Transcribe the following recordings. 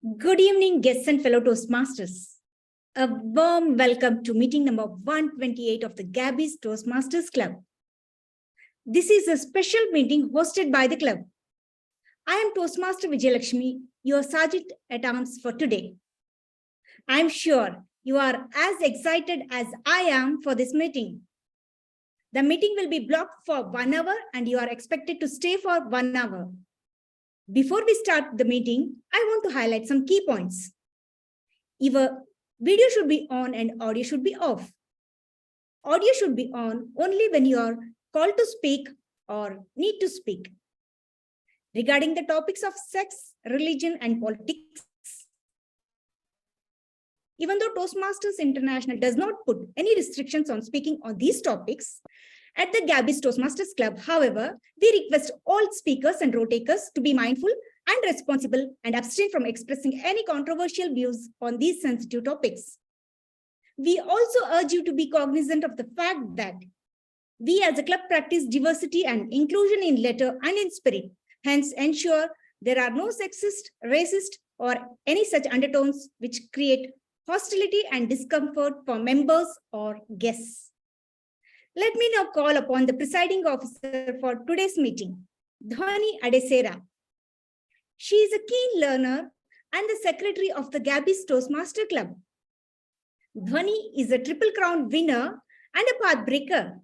Good evening, guests and fellow Toastmasters. A warm welcome to meeting number 128 of the Gabbys Toastmasters Club. This is a special meeting hosted by the club. I am Toastmaster Vijayalakshmi, your Sergeant at Arms for today. I am sure you are as excited as I am for this meeting. The meeting will be blocked for 1 hour and you are expected to stay for 1 hour. Before we start the meeting, I want to highlight some key points. Your video should be on and audio should be off. Audio should be on only when you are called to speak or need to speak. Regarding the topics of sex, religion, and politics, even though Toastmasters International does not put any restrictions on speaking on these topics, at the Gabbys Toastmasters Club, however, we request all speakers and row takers to be mindful and responsible and abstain from expressing any controversial views on these sensitive topics. We also urge you to be cognizant of the fact that we as a club practice diversity and inclusion in letter and in spirit, hence ensure there are no sexist, racist, or any such undertones which create hostility and discomfort for members or guests. Let me now call upon the presiding officer for today's meeting, Dhwani Adesera. She is a keen learner and the secretary of the Gabbys Toastmaster Club. Dhwani is a Triple Crown winner and a pathbreaker.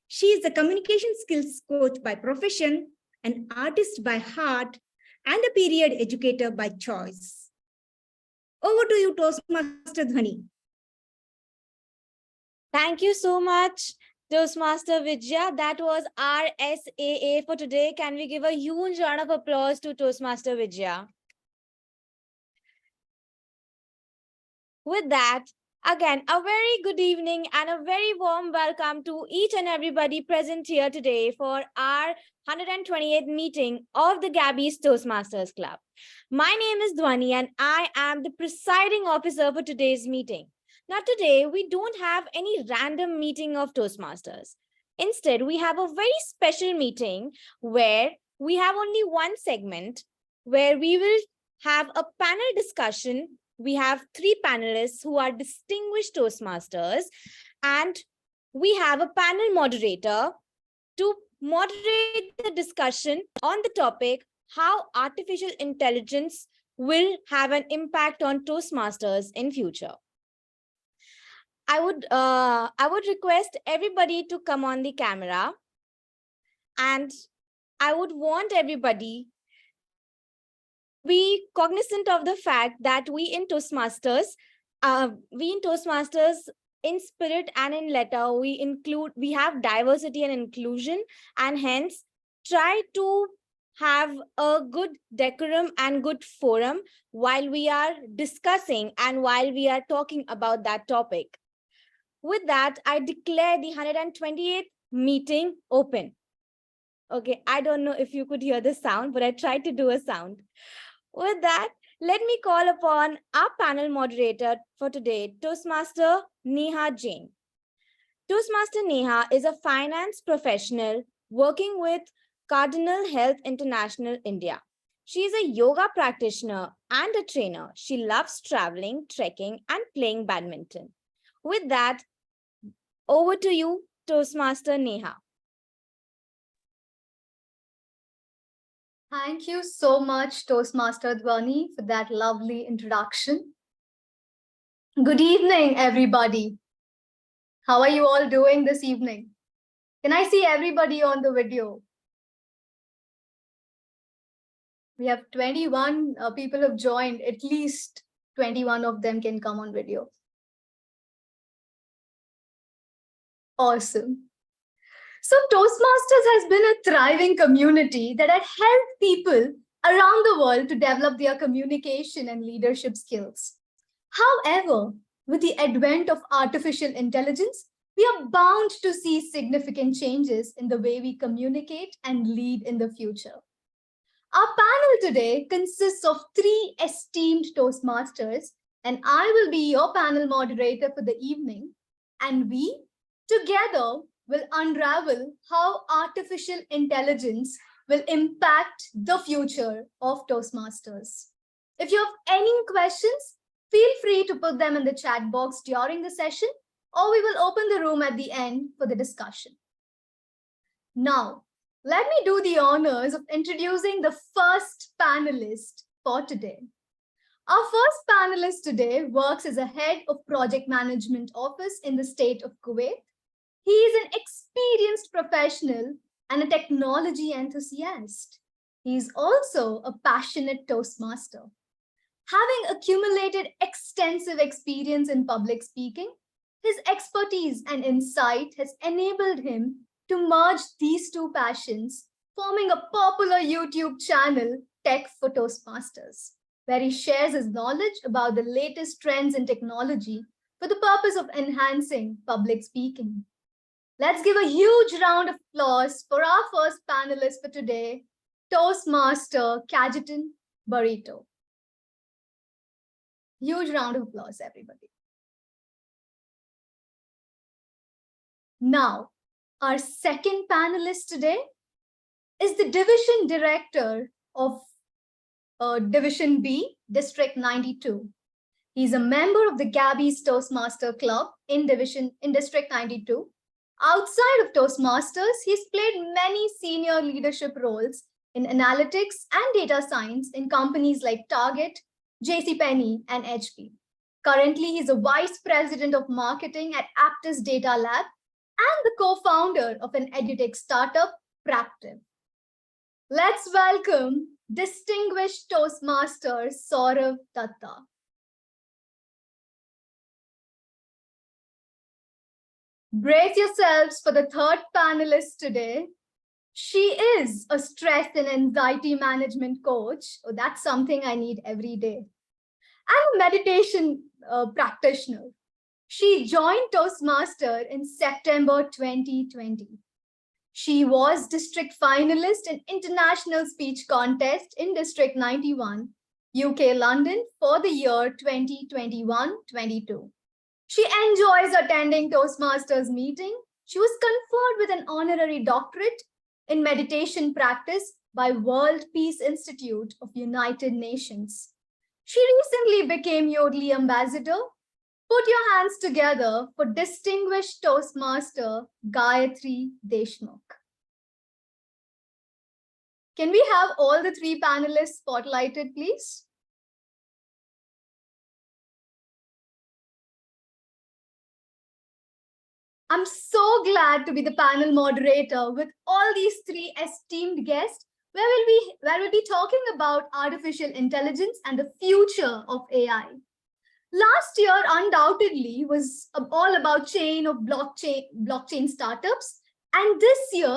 She is a communication skills coach by profession, an artist by heart, and a period educator by choice. Over to you, Toastmaster Dhwani. Thank you so much, Toastmaster Vijaya. That was our SAA for today. Can we give a huge round of applause to Toastmaster Vijaya? With that, again, a very good evening and a very warm welcome to each and everybody present here today for our 128th meeting of the Gabbys Toastmasters Club. My name is Dhwani and I am the presiding officer for today's meeting. Now today, we don't have any random meeting of Toastmasters. Instead, we have a very special meeting where we have only one segment where we will have a panel discussion. We have 3 panelists who are distinguished Toastmasters, and we have a panel moderator to moderate the discussion on the topic, how artificial intelligence will have an impact on Toastmasters in future. I would request everybody to come on the camera, and I would want everybody be cognizant of the fact that we in Toastmasters, in spirit and in letter, we have diversity and inclusion, and hence try to have a good decorum and good forum while we are discussing and while we are talking about that topic. With that, I declare the 128th meeting open. Okay, I don't know if you could hear the sound, but I tried to do a sound. With that, let me call upon our panel moderator for today, Toastmaster Neha Jain. Toastmaster Neha is a finance professional working with Cardinal Health International India. She is a yoga practitioner and a trainer. She loves traveling, trekking, and playing badminton. With that, over to you, Toastmaster Neha. Thank you so much, Toastmaster Dhwani, for that lovely introduction. Good evening, everybody. How are you all doing this evening? Can I see everybody on the video? We have 21 people have joined. At least 21 of them can come on video. Awesome. So Toastmasters has been a thriving community that has helped people around the world to develop their communication and leadership skills. However, with the advent of artificial intelligence, we are bound to see significant changes in the way we communicate and lead in the future. Our panel today consists of 3 esteemed Toastmasters, and I will be your panel moderator for the evening, and we together will unravel how artificial intelligence will impact the future of Toastmasters. If you have any questions, feel free to put them in the chat box during the session, or we will open the room at the end for the discussion. Now, let me do the honors of introducing the first panelist for today. Our first panelist today works as a head of project management office in the state of Kuwait. He is an experienced professional and a technology enthusiast. He is also a passionate Toastmaster. Having accumulated extensive experience in public speaking, his expertise and insight has enabled him to merge these two passions, forming a popular YouTube channel, Tech for Toastmasters, where he shares his knowledge about the latest trends in technology for the purpose of enhancing public speaking. Let's give a huge round of applause for our first panelist for today, Toastmaster Kajetan Burrito. Huge round of applause, everybody. Now, our second panelist today is the Division Director of Division B, District 92. He's a member of the Gabbys Toastmaster Club in District 92. Outside of Toastmasters, he's played many senior leadership roles in analytics and data science in companies like Target, JCPenney, and HP. Currently, he's a Vice President of Marketing at Aptus Data Lab and the co-founder of an edutech startup, Practive. Let's welcome distinguished Toastmaster Saurav Datta. Brace yourselves for the third panelist today. She is a stress and anxiety management coach. Oh, that's something I need every day. And a meditation practitioner. She joined Toastmaster in September 2020. She was district finalist in International Speech Contest in District 91, UK, London for the year 2021-22. She enjoys attending Toastmasters meeting. She was conferred with an honorary doctorate in meditation practice by World Peace Institute of United Nations. She recently became Yodlee Ambassador. Put your hands together for distinguished Toastmaster Gayatri Deshmukh. Can we have all the three panelists spotlighted, please? I'm so glad to be the panel moderator with all these three esteemed guests, where we'll be talking about artificial intelligence and the future of AI. Last year, undoubtedly, was all about blockchain startups. And this year,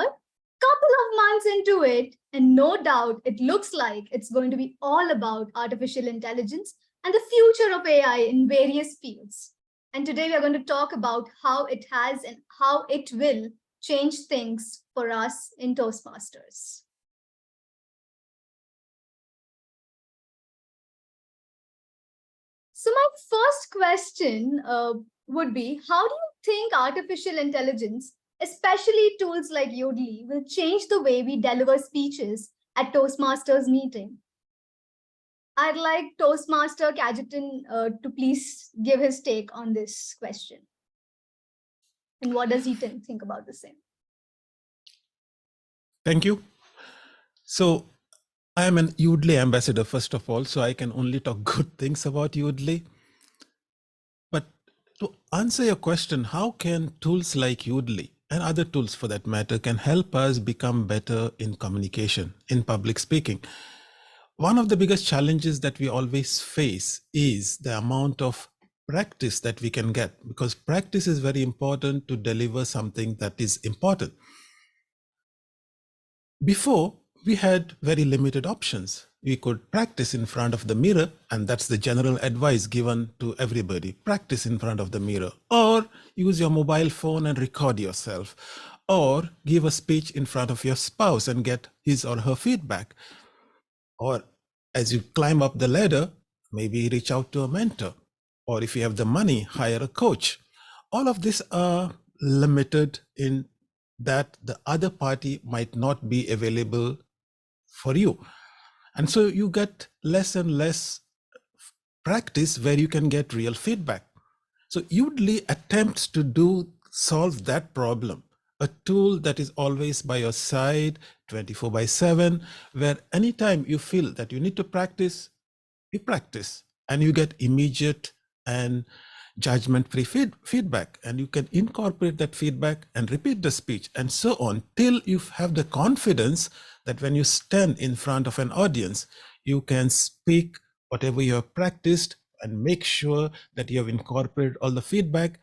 couple of months into it, and no doubt it looks like it's going to be all about artificial intelligence and the future of AI in various fields. And today we are going to talk about how it has and how it will change things for us in Toastmasters. So my first question would be, how do you think artificial intelligence, especially tools like Yodlee, will change the way we deliver speeches at Toastmasters meeting? I'd like Toastmaster Kajetan to please give his take on this question. And what does he think about the same? Thank you. So I am an Yodlee ambassador, first of all, so I can only talk good things about Yodlee. But to answer your question, how can tools like Yodlee and other tools for that matter can help us become better in communication, in public speaking? One of the biggest challenges that we always face is the amount of practice that we can get, because practice is very important to deliver something that is important. Before, we had very limited options. We could practice in front of the mirror, and that's the general advice given to everybody. Practice in front of the mirror, or use your mobile phone and record yourself, or give a speech in front of your spouse and get his or her feedback. Or as you climb up the ladder, maybe reach out to a mentor, or if you have the money, hire a coach. All of these are limited in that the other party might not be available for you. And so you get less and less practice where you can get real feedback. So Udly attempts to solve that problem. A tool that is always by your side, 24/7, where anytime you feel that you need to practice, you practice and you get immediate and judgment-free feedback, and you can incorporate that feedback and repeat the speech and so on till you have the confidence that when you stand in front of an audience, you can speak whatever you have practiced and make sure that you have incorporated all the feedback.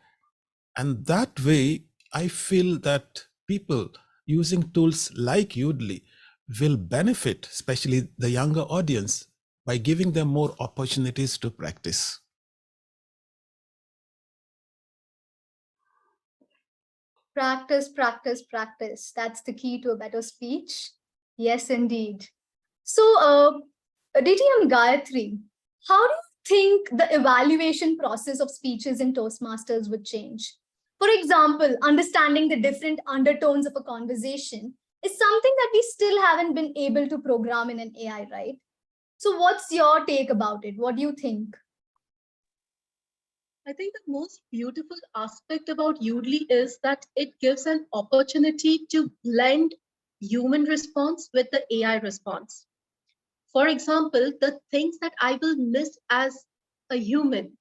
And that way, I feel that people using tools like Udly will benefit, especially the younger audience, by giving them more opportunities to practice. Practice, practice, practice. That's the key to a better speech. Yes, indeed. So, DTM Gayatri, how do you think the evaluation process of speeches in Toastmasters would change? For example, understanding the different undertones of a conversation is something that we still haven't been able to program in an AI, right? So what's your take about it? What do you think? I think the most beautiful aspect about Udly is that it gives an opportunity to blend human response with the AI response. For example, the things that I will miss as a human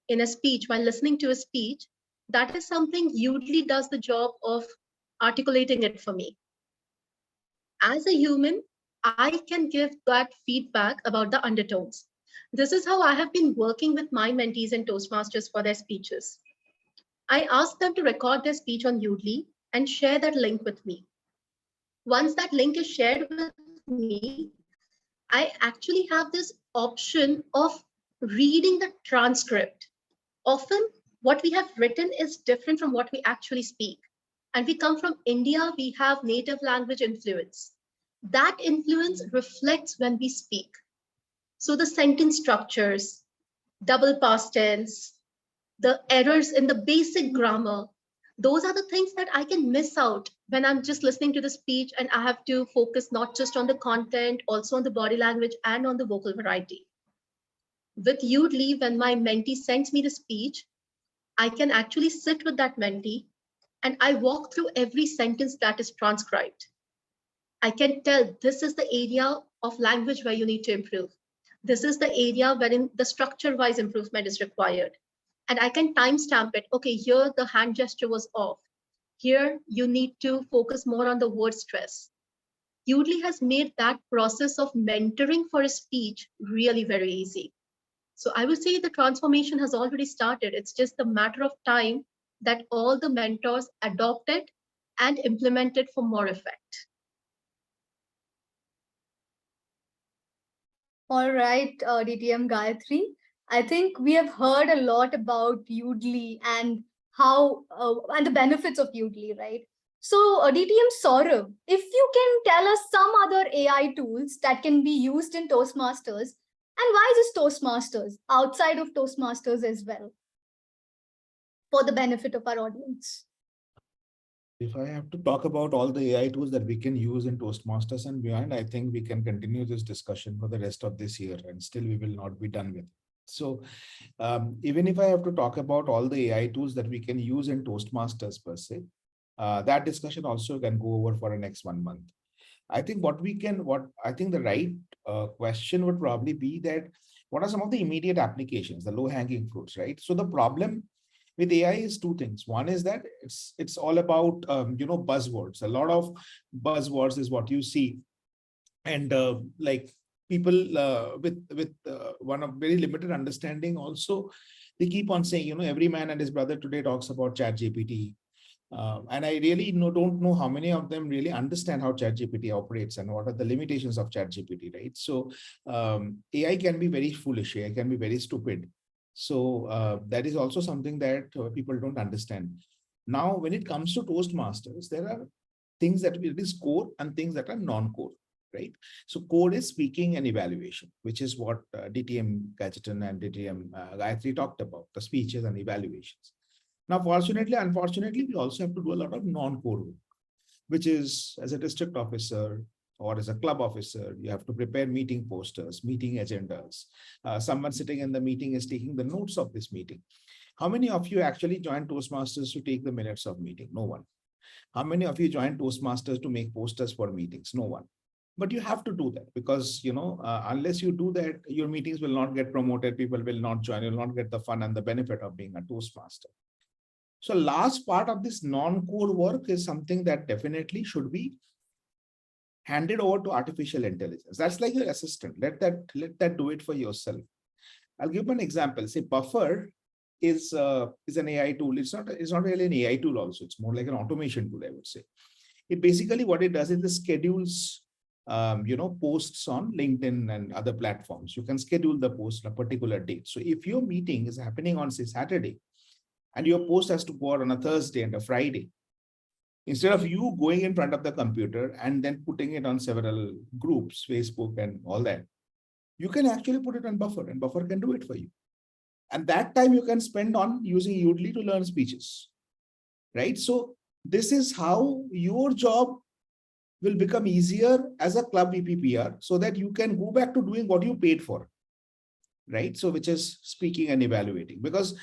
in a speech while listening to a speech, that is something Udly does the job of articulating it for me. As a human, I can give that feedback about the undertones. This is how I have been working with my mentees in Toastmasters for their speeches. I ask them to record their speech on Udly and share that link with me. Once that link is shared with me, I actually have this option of reading the transcript. Often, what we have written is different from what we actually speak. And we come from India, we have native language influence. That influence reflects when we speak. So the sentence structures, double past tense, the errors in the basic grammar, those are the things that I can miss out when I'm just listening to the speech and I have to focus not just on the content, also on the body language and on the vocal variety. With Udly, when my mentee sends me the speech, I can actually sit with that mentee and I walk through every sentence that is transcribed. I can tell this is the area of language where you need to improve. This is the area wherein the structure-wise improvement is required. And I can timestamp it. Okay, here the hand gesture was off. Here you need to focus more on the word stress. Udly has made that process of mentoring for a speech really very easy. So I would say the transformation has already started. It's just a matter of time that all the mentors adopt it and implement it for more effect. All right, DTM Gayatri. I think we have heard a lot about Udly and how and the benefits of Udly, right? So, DTM Saurabh, if you can tell us some other AI tools that can be used in Toastmasters, and why just Toastmasters outside of Toastmasters as well, for the benefit of our audience? If I have to talk about all the AI tools that we can use in Toastmasters and beyond, I think we can continue this discussion for the rest of this year and still we will not be done with it. So even if I have to talk about all the AI tools that we can use in Toastmasters per se, that discussion also can go over for the next 1 month. I think the right question would probably be that what are some of the immediate applications, the low hanging fruits, right? So the problem with AI is two things. One is that it's all about buzzwords. A lot of buzzwords is what you see, and like people with one of very limited understanding also, they keep on saying, every man and his brother today talks about ChatGPT. And I really don't know how many of them really understand how ChatGPT operates and what are the limitations of ChatGPT, right? So AI can be very foolish, AI can be very stupid. So that is also something that people don't understand. Now, when it comes to Toastmasters, there are things that it is core and things that are non-core, right? So core is speaking and evaluation, which is what DTM Gadgeton and DTM Gayatri talked about, the speeches and evaluations. Now, unfortunately, we also have to do a lot of non-core work, which is as a district officer, or as a club officer, you have to prepare meeting posters, meeting agendas. Someone sitting in the meeting is taking the notes of this meeting. How many of you actually join Toastmasters to take the minutes of meeting? No one. How many of you join Toastmasters to make posters for meetings? No one. But you have to do that because, unless you do that, your meetings will not get promoted. People will not join. You'll not get the fun and the benefit of being a Toastmaster. So last part of this non-core work is something that definitely should be handed over to artificial intelligence. That's like your assistant. Let that do it for yourself. I'll give an example. Say Buffer is an AI tool. It's not really an AI tool also. It's more like an automation tool, I would say. It basically what it does is it schedules posts on LinkedIn and other platforms. You can schedule the post on a particular date. So if your meeting is happening on, say, Saturday, and your post has to go out on a Thursday and a Friday, instead of you going in front of the computer and then putting it on several groups, Facebook and all that, you can actually put it on Buffer, and Buffer can do it for you. And that time you can spend on using Udly to learn speeches, right? So this is how your job will become easier as a club VPPR, so that you can go back to doing what you paid for, right? So which is speaking and evaluating. Because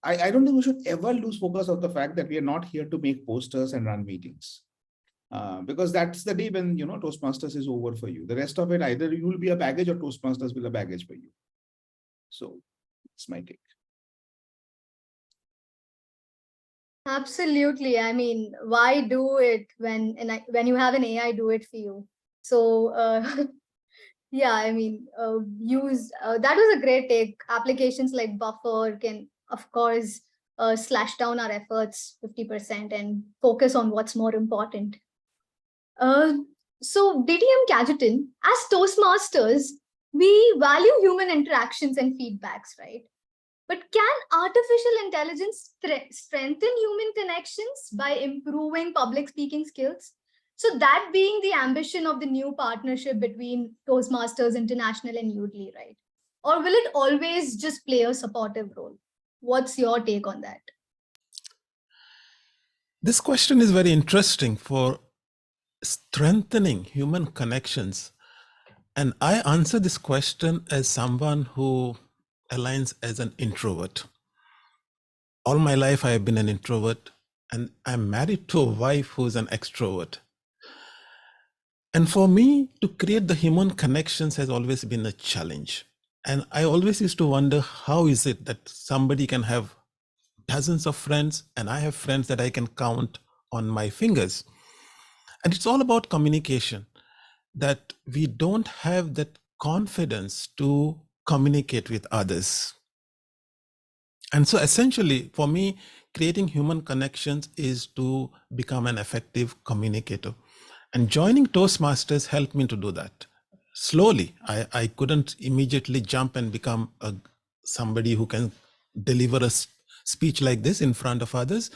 I don't think we should ever lose focus of the fact that we are not here to make posters and run meetings. Because that's the day when, Toastmasters is over for you. The rest of it, either you will be a baggage or Toastmasters will be a baggage for you. So it's my take. Absolutely. I mean, why do it when you have an AI do it for you? So yeah, I mean, that was a great take. Applications like Buffer can, of course, slash down our efforts 50% and focus on what's more important. So DTM Gadgetin, as Toastmasters, we value human interactions and feedbacks, right? But can artificial intelligence strengthen human connections by improving public speaking skills? So that being the ambition of the new partnership between Toastmasters International and Udly, right? Or will it always just play a supportive role? What's your take on that? This question is very interesting for strengthening human connections. And I answer this question as someone who aligns as an introvert. All my life, I have been an introvert, and I'm married to a wife who's an extrovert. And for me, to create the human connections has always been a challenge. And I always used to wonder, how is it that somebody can have dozens of friends and I have friends that I can count on my fingers? And it's all about communication, that we don't have that confidence to communicate with others. And so essentially, for me, creating human connections is to become an effective communicator. And joining Toastmasters helped me to do that. Slowly, I couldn't immediately jump and become somebody who can deliver a speech like this in front of others,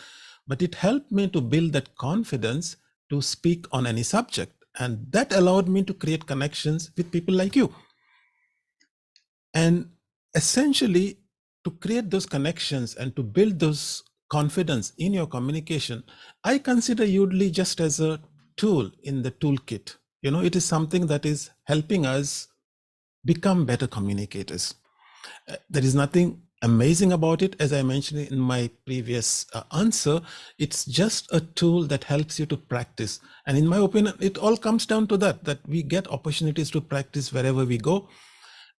but it helped me to build that confidence to speak on any subject. And that allowed me to create connections with people like you. And essentially, to create those connections and to build those confidence in your communication, I consider Udly just as a tool in the toolkit. It is something that is helping us become better communicators. There is nothing amazing about it. As I mentioned in my previous answer, it's just a tool that helps you to practice. And in my opinion, it all comes down to that we get opportunities to practice wherever we go.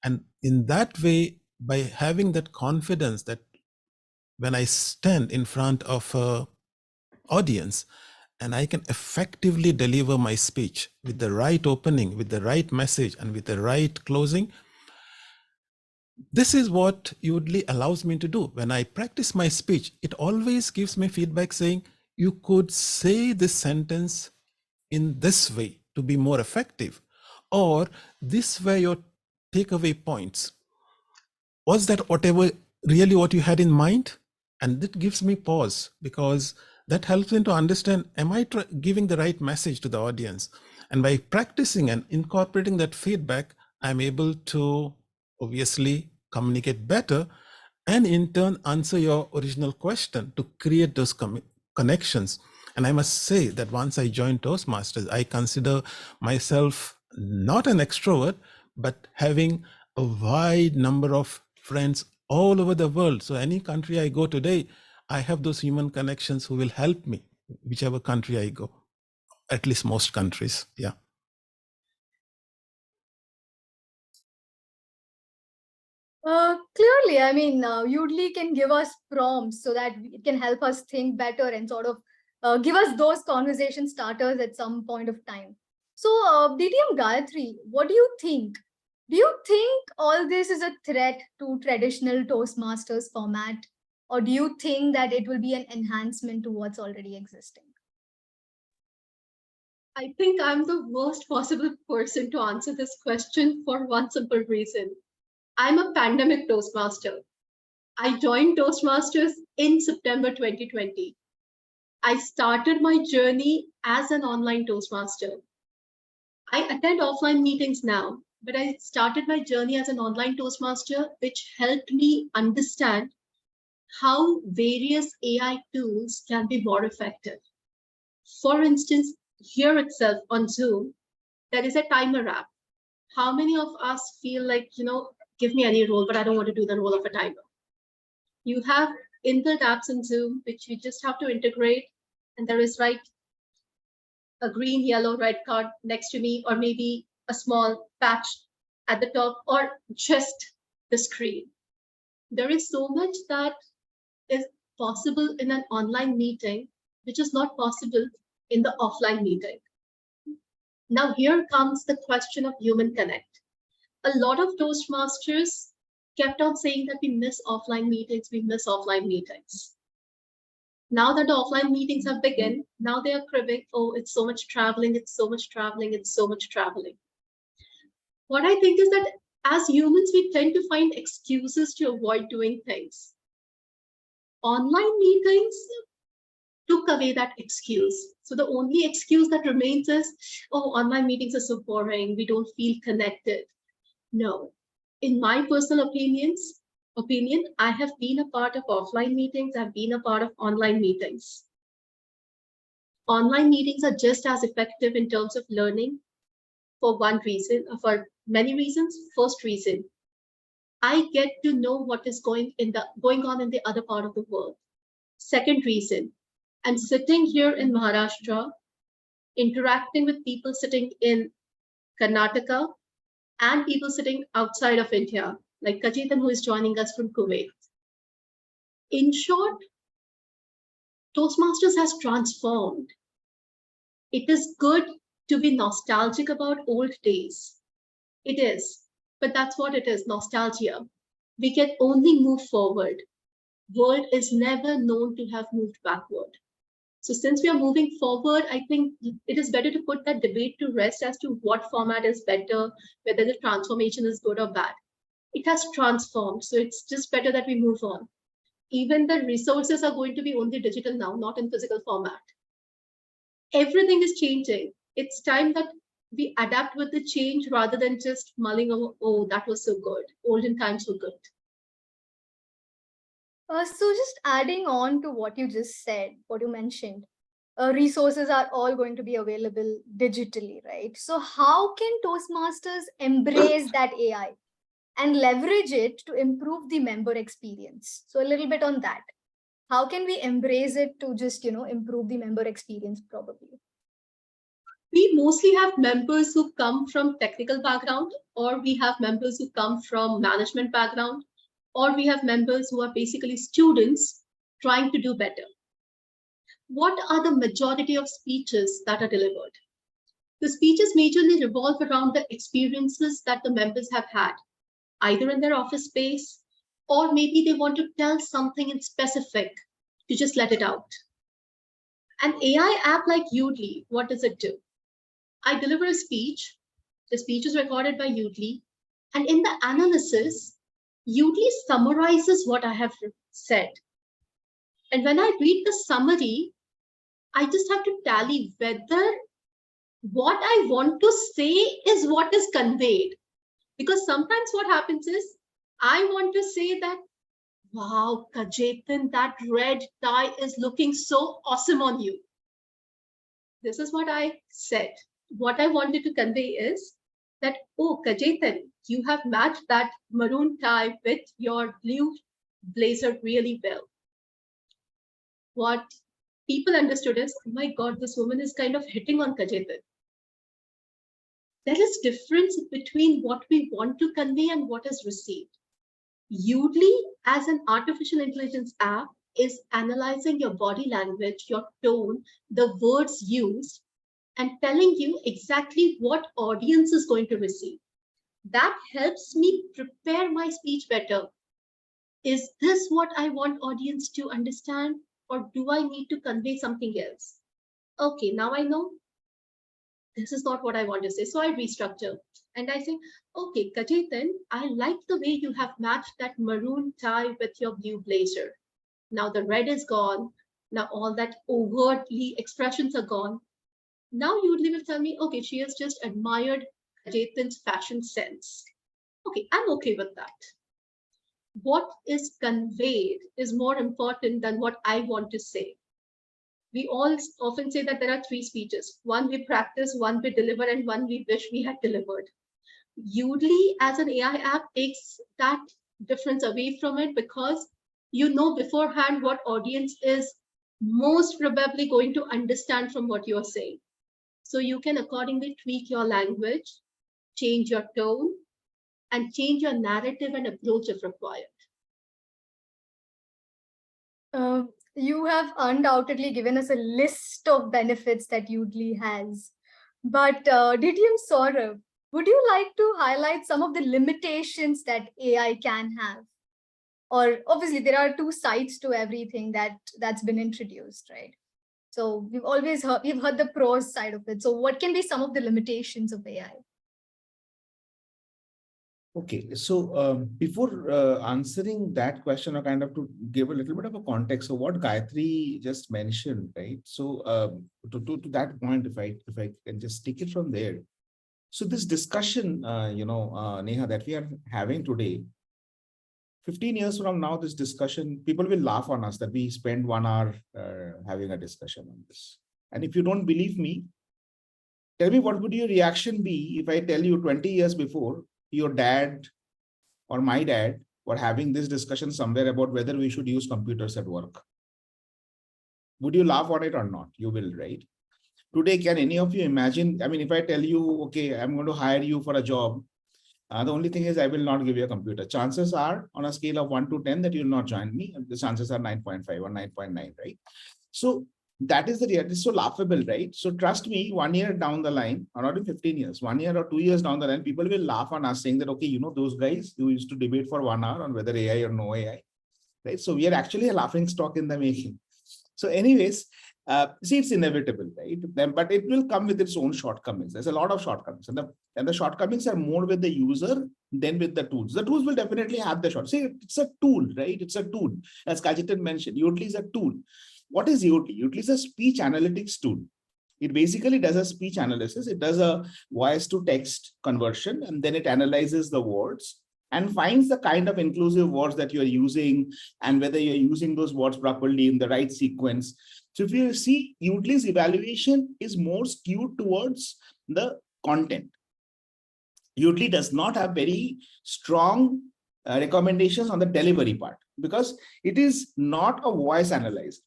And in that way, by having that confidence that when I stand in front of an audience and I can effectively deliver my speech with the right opening, with the right message, and with the right closing, this is what Udly allows me to do. When I practice my speech, it always gives me feedback saying, you could say this sentence in this way to be more effective, or this were your takeaway points. Was that really what you had in mind? And that gives me pause, because that helps me to understand, am I giving the right message to the audience? And by practicing and incorporating that feedback, I'm able to obviously communicate better and in turn answer your original question to create those connections. And And I must say that once I joined Toastmasters, I consider myself not an extrovert, but having a wide number of friends all over the world. So any country I go today, I have those human connections who will help me, whichever country I go, at least most countries. Yeah. Clearly, I mean, Udly can give us prompts so that it can help us think better and sort of give us those conversation starters at some point of time. So, DTM Gayatri, what do you think? Do you think all this is a threat to traditional Toastmasters format? Or do you think that it will be an enhancement to what's already existing? I think I'm the worst possible person to answer this question for one simple reason. I'm a pandemic Toastmaster. I joined Toastmasters in September 2020. I started my journey as an online Toastmaster. I attend offline meetings now, but I started my journey as an online Toastmaster, which helped me understand how various AI tools can be more effective. For instance, here itself on Zoom, there is a timer app. How many of us feel like, give me any role, but I don't want to do the role of a timer? You have inbuilt apps in Zoom, which you just have to integrate. And there is a green, yellow, red card next to me, or maybe a small patch at the top, or just the screen. There is so much that is possible in an online meeting, which is not possible in the offline meeting. Now, here comes the question of human connect. A lot of Toastmasters kept on saying that we miss offline meetings, we miss offline meetings. Now that the offline meetings have begun, now they are cribbing, oh, it's so much traveling, it's so much traveling, it's so much traveling. What I think is that as humans, we tend to find excuses to avoid doing things. Online meetings took away that excuse. So the only excuse that remains is, oh, online meetings are so boring, we don't feel connected. No, in my personal opinion, I have been a part of offline meetings, I've been a part of online meetings. Online meetings are just as effective in terms of learning for one reason, for many reasons. First reason, I get to know what is going on in the other part of the world. Second reason, I'm sitting here in Maharashtra, interacting with people sitting in Karnataka and people sitting outside of India, like Kajitan, who is joining us from Kuwait. In short, Toastmasters has transformed. It is good to be nostalgic about old days. It is, but that's what it is, nostalgia. We can only move forward. World is never known to have moved backward. So since we are moving forward, I think it is better to put that debate to rest as to what format is better, whether the transformation is good or bad. It has transformed, so it's just better that we move on. Even the resources are going to be only digital now, not in physical format. Everything is changing. It's time that we adapt with the change rather than just mulling over, oh, that was so good. Olden times were good. So just adding on to what you just said, what you mentioned, resources are all going to be available digitally, right? So how can Toastmasters embrace that AI and leverage it to improve the member experience? So a little bit on that. How can we embrace it to just, improve the member experience probably? We mostly have members who come from technical background, or we have members who come from management background, or we have members who are basically students trying to do better. What are the majority of speeches that are delivered? The speeches majorly revolve around the experiences that the members have had, either in their office space, or maybe they want to tell something in specific to just let it out. An AI app like Udly, what does it do? I deliver a speech, the speech is recorded by Udly, and in the analysis, Udly summarizes what I have said. And when I read the summary, I just have to tally whether what I want to say is what is conveyed. Because sometimes what happens is, I want to say that, wow, Kajetan, that red tie is looking so awesome on you. This is what I said. What I wanted to convey is that, oh, Kajetan, you have matched that maroon tie with your blue blazer really well. What people understood is, oh my God, this woman is kind of hitting on Kajetan. There is difference between what we want to convey and what is received. Udly, as an artificial intelligence app, is analyzing your body language, your tone, the words used, and telling you exactly what audience is going to receive. That helps me prepare my speech better. Is this what I want audience to understand, or do I need to convey something else? Okay, now I know this is not what I want to say. So I restructure and I say, okay, Kajetan, I like the way you have matched that maroon tie with your blue blazer. Now the red is gone. Now all that overtly expressions are gone. Now Udly will tell me, okay, she has just admired Kajetan's fashion sense. Okay, I'm okay with that. What is conveyed is more important than what I want to say. We all often say that there are 3 speeches. One we practice, one we deliver, and one we wish we had delivered. Udly as an AI app takes that difference away from it because you know beforehand what audience is most probably going to understand from what you're saying. So you can accordingly tweak your language, change your tone, and change your narrative and approach if required. You have undoubtedly given us a list of benefits that Udly has. But Didium Saurabh, would you like to highlight some of the limitations that AI can have? Or obviously there are 2 sides to everything that's been introduced, right? So we've heard the pros side of it. So what can be some of the limitations of AI? Okay, so before answering that question, or kind of to give a little bit of a context of what Gayatri just mentioned, right? So to that point, if I can just take it from there. So this discussion, Neha, that we are having today, 15 years from now, this discussion, people will laugh on us that we spend 1 hour having a discussion on this. And if you don't believe me, tell me what would your reaction be if I tell you 20 years before, your dad or my dad were having this discussion somewhere about whether we should use computers at work. Would you laugh on it or not? You will, right? Today, can any of you imagine? I mean, if I tell you, okay, I'm going to hire you for a job, the only thing is I will not give you a computer. Chances are on a scale of 1 to 10 that you will not join me. The chances are 9.5 or 9.9, right? So that is the reality. It's so laughable, right? So trust me, 1 year down the line, or not in 15 years, 1 year or 2 years down the line, people will laugh on us saying that, okay, those guys who used to debate for 1 hour on whether AI or no AI, right? So we are actually a laughing stock in the making. So anyways, see, it's inevitable, right? But it will come with its own shortcomings. There's a lot of shortcomings, and the shortcomings are more with the user than with the tools. The tools will definitely have the shortcomings. See, it's a tool, right? It's a tool. As Kajetan mentioned, Udly is a tool. What is Udly? Udly is a speech analytics tool. It basically does a speech analysis. It does a voice to text conversion, and then it analyzes the words and finds the kind of inclusive words that you're using and whether you're using those words properly in the right sequence. So if you see, Udly's evaluation is more skewed towards the content. Udly does not have very strong recommendations on the delivery part because it is not a voice analyzer.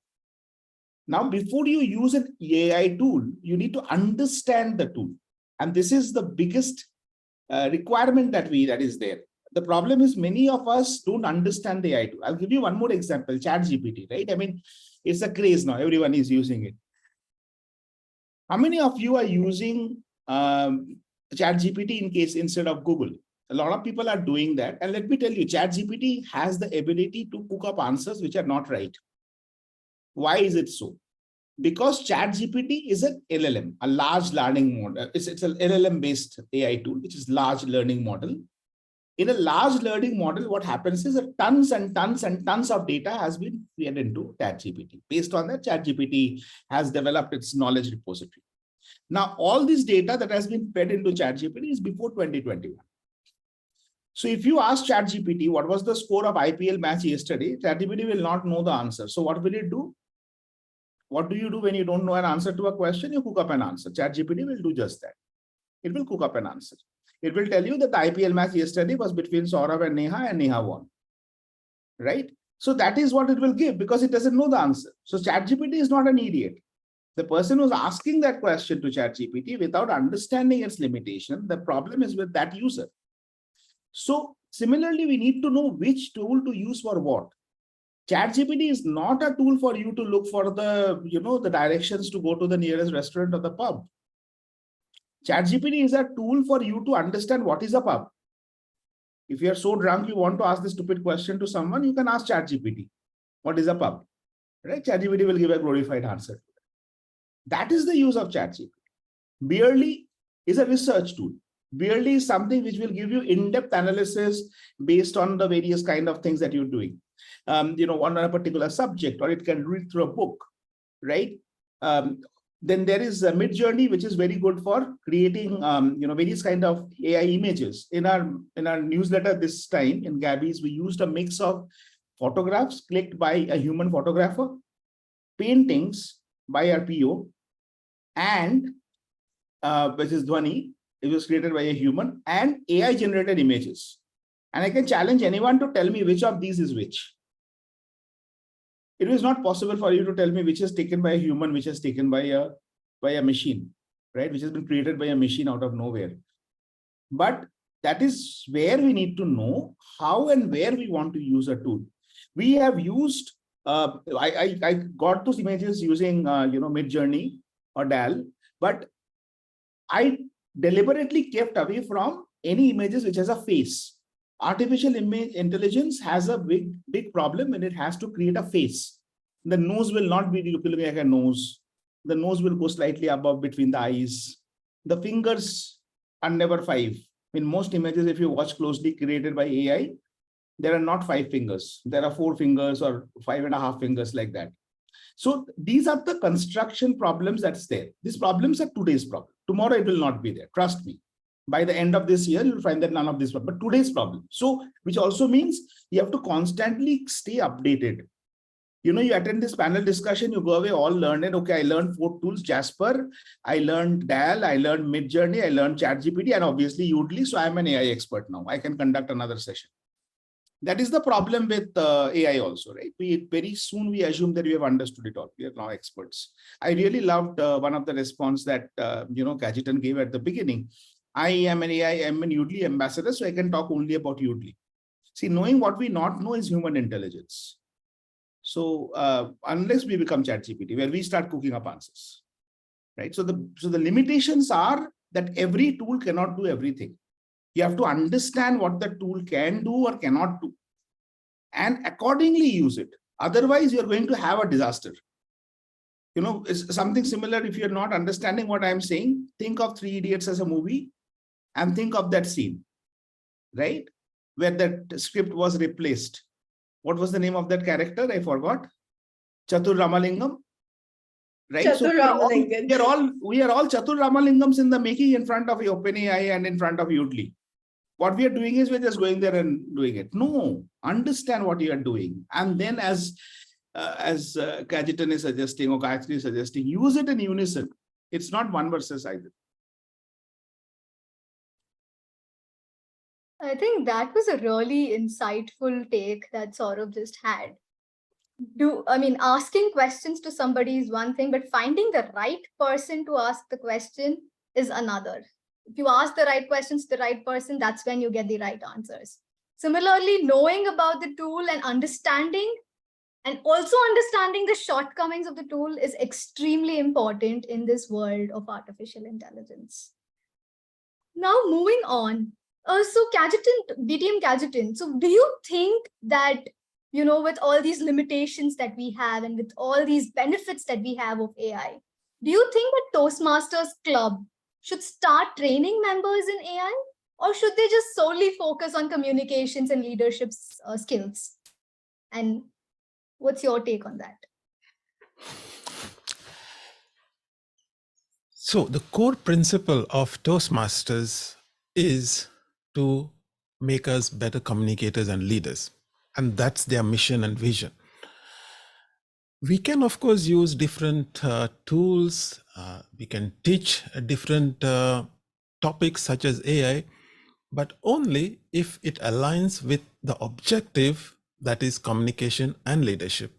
Now, before you use an AI tool, you need to understand the tool. And this is the biggest requirement that is there. The problem is many of us don't understand the AI tool. I'll give you one more example, ChatGPT, right? I mean, it's a craze now. Everyone is using it. How many of you are using ChatGPT instead of Google? A lot of people are doing that. And let me tell you, ChatGPT has the ability to cook up answers which are not right. Why is it so? Because ChatGPT is an LLM, a large learning model. It's an LLM-based AI tool, which is large learning model. In a large learning model, what happens is that tons and tons and tons of data has been fed into ChatGPT. Based on that, ChatGPT has developed its knowledge repository. Now, all this data that has been fed into ChatGPT is before 2021. So if you ask ChatGPT, what was the score of IPL match yesterday, ChatGPT will not know the answer. So what will it do? what do you do when you don't know an answer to a question? You cook up an answer. ChatGPT will do just that. It will cook up an answer. It will tell you that the IPL match yesterday was between Saurav and Neha won. Right? So that is what it will give because it doesn't know the answer. So ChatGPT is not an idiot. The person who's asking that question to ChatGPT without understanding its limitation, the problem is with that user. So similarly, we need to know which tool to use for what. ChatGPT is not a tool for you to look for the, the directions to go to the nearest restaurant or the pub. ChatGPT is a tool for you to understand what is a pub. If you are so drunk, you want to ask this stupid question to someone, you can ask ChatGPT, what is a pub? Right? ChatGPT will give a glorified answer. That is the use of ChatGPT. Beerly is a research tool. Beerly is something which will give you in-depth analysis based on the various kind of things that you're doing. On a particular subject, or it can read through a book, right? Then there is a Mid-Journey, which is very good for creating, various kind of AI images. In our newsletter this time in Gabbys, we used a mix of photographs clicked by a human photographer, paintings by our PO, and which is Dhwani, it was created by a human, and AI generated images. And I can challenge anyone to tell me which of these is which. It is not possible for you to tell me which is taken by a human, which is taken by a machine, right? Which has been created by a machine out of nowhere. But that is where we need to know how and where we want to use a tool. We have used, I got those images using, Mid-Journey or DAL, but I deliberately kept away from any images which has a face. Artificial image intelligence has a big problem when it has to create a face. The nose will not be looking like a nose. The nose will go slightly above between the eyes. The fingers are never 5. In most images, if you watch closely created by AI, there are not 5 fingers. There are 4 fingers or 5.5 fingers like that. So these are the construction problems that's there. These problems are today's problem. Tomorrow it will not be there. Trust me. By the end of this year, you'll find that none of these, but today's problem. So, which also means you have to constantly stay updated. You attend this panel discussion, you go away all learned. Okay, I learned 4 tools, Jasper, I learned DAL, I learned Mid-Journey, I learned ChatGPT, and obviously Udly. So I'm an AI expert now. I can conduct another session. That is the problem with AI also, right? Very soon we assume that we have understood it all. We are now experts. I really loved one of the response that, Gajetan gave at the beginning. I am an AI, I'm an Udly ambassador, so I can talk only about Udly. See, knowing what we not know is human intelligence. So unless we become ChatGPT, where we start cooking up answers, right? So the limitations are that every tool cannot do everything. You have to understand what the tool can do or cannot do, and accordingly use it. Otherwise, you're going to have a disaster. It's something similar. If you're not understanding what I'm saying, think of 3 Idiots as a movie and think of that scene, right? Where that script was replaced. What was the name of that character? I forgot. Chatur Ramalingam. Right? Chatur So Ramalingam. we are all Chatur Ramalingams in the making in front of OpenAI and in front of Udly. What we are doing is we're just going there and doing it. No, understand what you are doing. And then as Gajetan is suggesting or Gayatri is suggesting, use it in unison. It's not one versus either. I think that was a really insightful take that Saurabh just had. Asking questions to somebody is one thing, but finding the right person to ask the question is another. If you ask the right questions to the right person, that's when you get the right answers. Similarly, knowing about the tool and understanding the shortcomings of the tool is extremely important in this world of artificial intelligence. Now, moving on. So BTM Gajetan, so do you think that, with all these limitations that we have and with all these benefits that we have of AI, do you think that Toastmasters Club should start training members in AI, or should they just solely focus on communications and leadership skills? And what's your take on that? So the core principle of Toastmasters is to make us better communicators and leaders. And that's their mission and vision. We can, of course, use different tools. We can teach different topics such as AI, but only if it aligns with the objective, that is communication and leadership.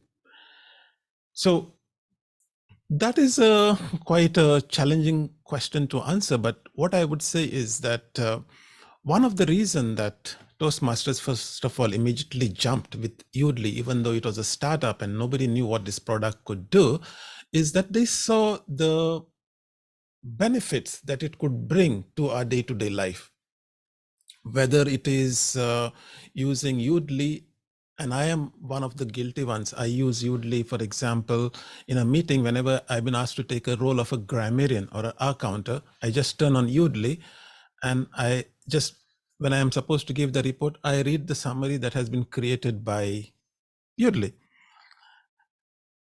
So that is quite a challenging question to answer. But what I would say is that one of the reasons that Toastmasters, first of all, immediately jumped with Udly, even though it was a startup and nobody knew what this product could do, is that they saw the benefits that it could bring to our day-to-day life. Whether it is using Udly, and I am one of the guilty ones. I use Udly, for example, in a meeting. Whenever I've been asked to take a role of a grammarian or an accountant, I just turn on Udly, and I just, when I am supposed to give the report, I read the summary that has been created by Udly.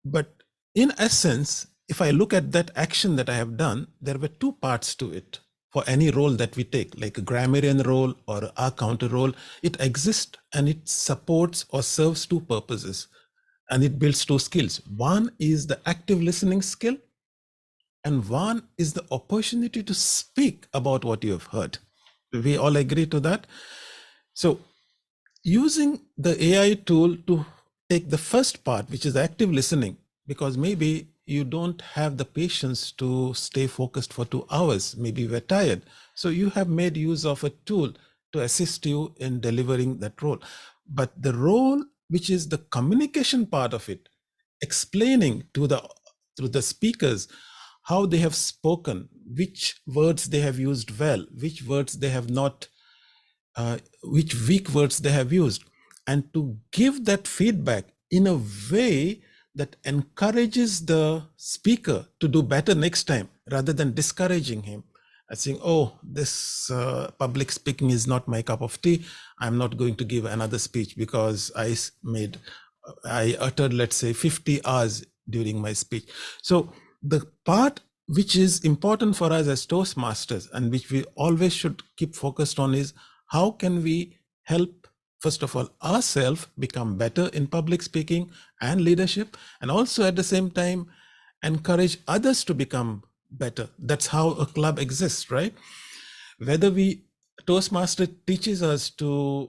But in essence, if I look at that action that I have done, there were two parts to it. For any role that we take, like a grammarian role or a counter role, it exists and it supports or serves two purposes, and it builds two skills. One is the active listening skill, and one is the opportunity to speak about what you have heard. We all agree to that. So using the AI tool to take the first part, which is active listening, because maybe you don't have the patience to stay focused for 2 hours. Maybe you were tired. So you have made use of a tool to assist you in delivering that role. But the role, which is the communication part of it, explaining to the speakers how they have spoken, which words they have used well, which words they have not, which weak words they have used, and to give that feedback in a way that encourages the speaker to do better next time, rather than discouraging him and saying, oh, this public speaking is not my cup of tea. I'm not going to give another speech because I uttered, let's say, 50 hours during my speech. So the part which is important for us as Toastmasters, and which we always should keep focused on, is how can we help, first of all, ourselves become better in public speaking and leadership, and also at the same time encourage others to become better. That's how a club exists, right? Whether Toastmaster teaches us to,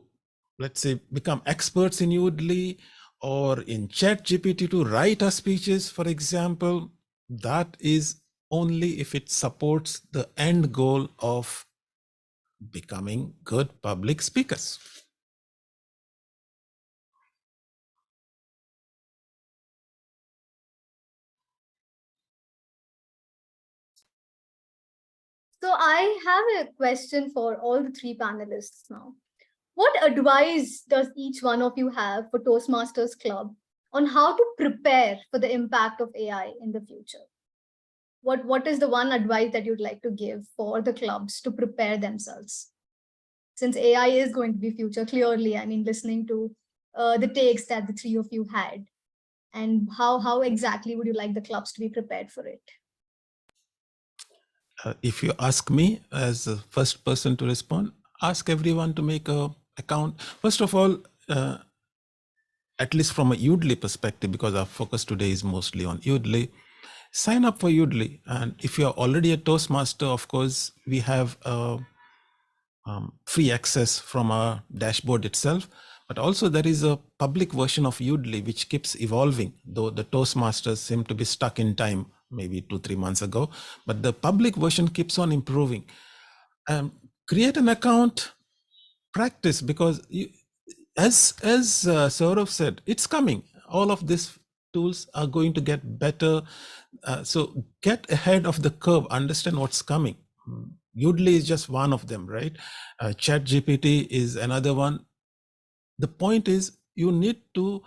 let's say, become experts in Udly or in ChatGPT to write our speeches, for example, that is only if it supports the end goal of becoming good public speakers. So I have a question for all the three panelists now. What advice does each one of you have for Toastmasters Club on how to prepare for the impact of AI in the future? What is the one advice that you'd like to give for the clubs to prepare themselves? Since AI is going to be future, clearly, I mean, listening to the takes that the three of you had, and how exactly would you like the clubs to be prepared for it? If you ask me as the first person to respond, ask everyone to make an account. First of all, at least from a Udly perspective, because our focus today is mostly on Udly, sign up for Udly. And if you're already a Toastmaster, of course, we have free access from our dashboard itself. But also there is a public version of Udly which keeps evolving, though the Toastmasters seem to be stuck in time, maybe 2-3 months ago. But the public version keeps on improving. Create an account, practice, because as Saurav said, it's coming. All of these tools are going to get better. So get ahead of the curve, understand what's coming. Udly is just one of them, right? ChatGPT is another one. The point is, you need to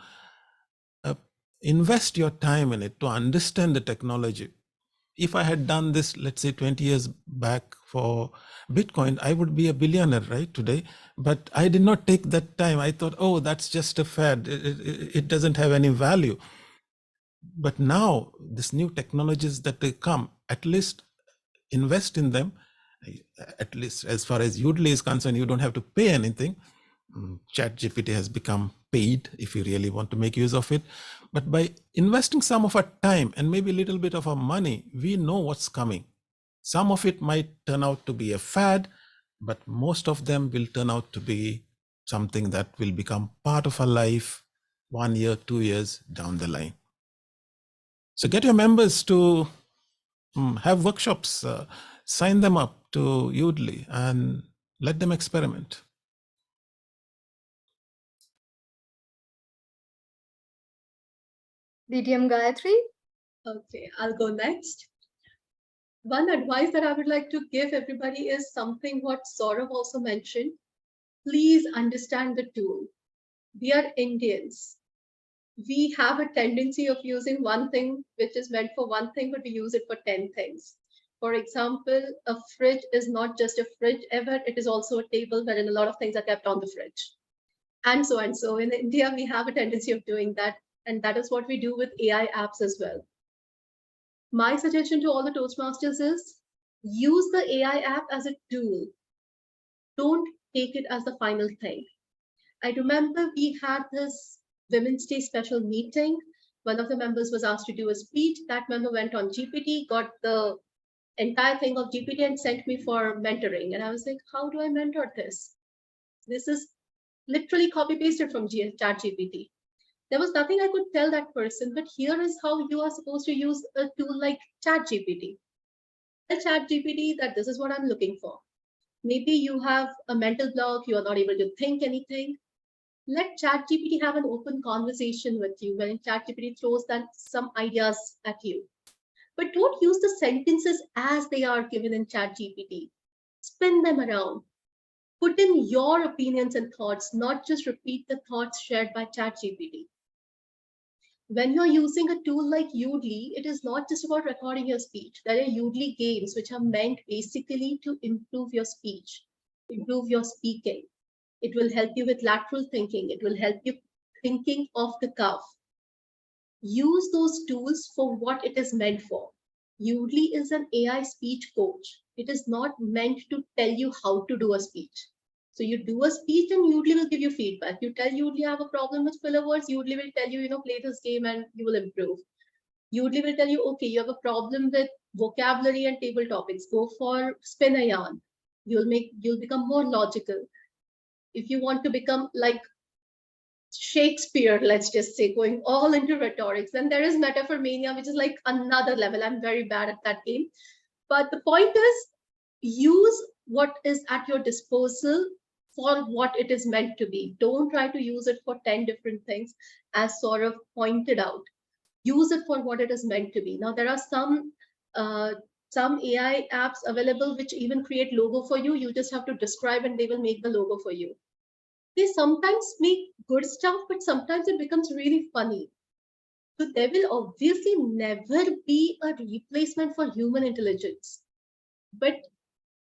invest your time in it to understand the technology. If I had done this, let's say 20 years back for Bitcoin, I would be a billionaire, right, today. But I did not take that time. I thought, oh, that's just a fad. It doesn't have any value. But now, these new technologies that they come, at least invest in them. At least as far as Udly is concerned, you don't have to pay anything. ChatGPT has become paid if you really want to make use of it. But by investing some of our time and maybe a little bit of our money, we know what's coming. Some of it might turn out to be a fad, but most of them will turn out to be something that will become part of our life 1 year, 2 years down the line. So get your members to have workshops, sign them up to Udly and let them experiment. DTM Gayatri? Okay, I'll go next. One advice that I would like to give everybody is something what Saurav also mentioned. Please understand the tool. We are Indians. We have a tendency of using one thing which is meant for one thing, but we use it for 10 things. For example, a fridge is not just a fridge ever, it is also a table wherein a lot of things are kept on the fridge. And so and so. In India, we have a tendency of doing that. And that is what we do with AI apps as well. My suggestion to all the Toastmasters is use the AI app as a tool. Don't take it as the final thing. I remember we had this Women's Day special meeting. One of the members was asked to do a speech. That member went on GPT, got the entire thing of GPT and sent me for mentoring. And I was like, how do I mentor this? This is literally copy pasted from ChatGPT. There was nothing I could tell that person, but here is how you are supposed to use a tool like ChatGPT. Tell ChatGPT that this is what I'm looking for. Maybe you have a mental block, you are not able to think anything. Let ChatGPT have an open conversation with you when ChatGPT throws some ideas at you. But don't use the sentences as they are given in ChatGPT. Spin them around. Put in your opinions and thoughts, not just repeat the thoughts shared by ChatGPT. When you're using a tool like Udly, it is not just about recording your speech. There are Udly games which are meant basically to improve your speech, improve your speaking. It will help you with lateral thinking. It will help you thinking off the cuff. Use those tools for what it is meant for. Udly is an AI speech coach. It is not meant to tell you how to do a speech. So you do a speech and Udly will give you feedback. You tell Udly I have a problem with filler words, Udly will tell you, play this game and you will improve. Udly will tell you, okay, you have a problem with vocabulary and table topics. Go for spin a yarn. You'll become more logical. If you want to become like Shakespeare, let's just say, going all into rhetorics, then there is metaphor mania, which is like another level. I'm very bad at that game. But the point is, use what is at your disposal for what it is meant to be. Don't try to use it for 10 different things, as Saurav pointed out. Use it for what it is meant to be. Now, there are some AI apps available which even create logo for you. You just have to describe and they will make the logo for you. They sometimes make good stuff, but sometimes it becomes really funny. So there will obviously never be a replacement for human intelligence. But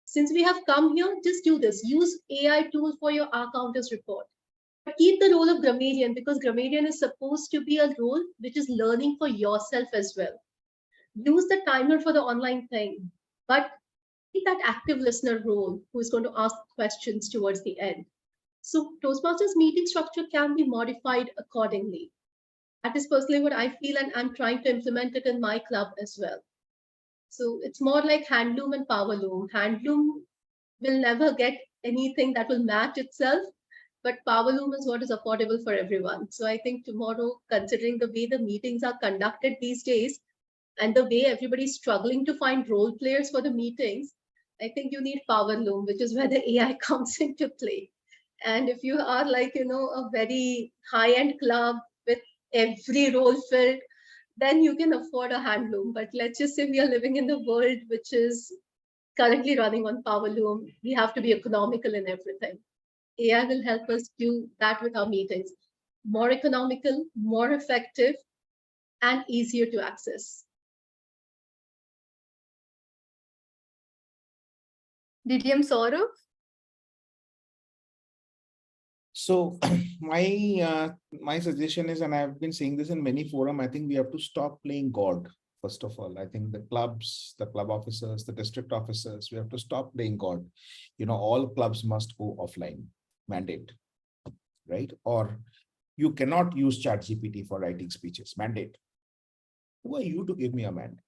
since we have come here, just do this. Use AI tools for your accountants report. But keep the role of grammarian, because grammarian is supposed to be a role which is learning for yourself as well. Use the timer for the online thing, but keep that active listener role who is going to ask questions towards the end. So Toastmasters meeting structure can be modified accordingly. That is personally what I feel, and I'm trying to implement it in my club as well. So it's more like handloom and powerloom. Handloom will never get anything that will match itself, but powerloom is what is affordable for everyone. So I think tomorrow, considering the way the meetings are conducted these days and the way everybody's struggling to find role players for the meetings, I think you need powerloom, which is where the AI comes into play. And if you are like, a very high-end club with every role filled, then you can afford a handloom. But let's just say we are living in the world which is currently running on powerloom. We have to be economical in everything. AI will help us do that with our meetings. More economical, more effective, and easier to access. DTM Saurav? So my suggestion is, and I've been saying this in many forums, I think we have to stop playing God. First of all, I think the clubs, the club officers, the district officers, we have to stop playing God. All clubs must go offline, mandate, right? Or You cannot use ChatGPT for writing speeches. Mandate. Who are you to give me a mandate?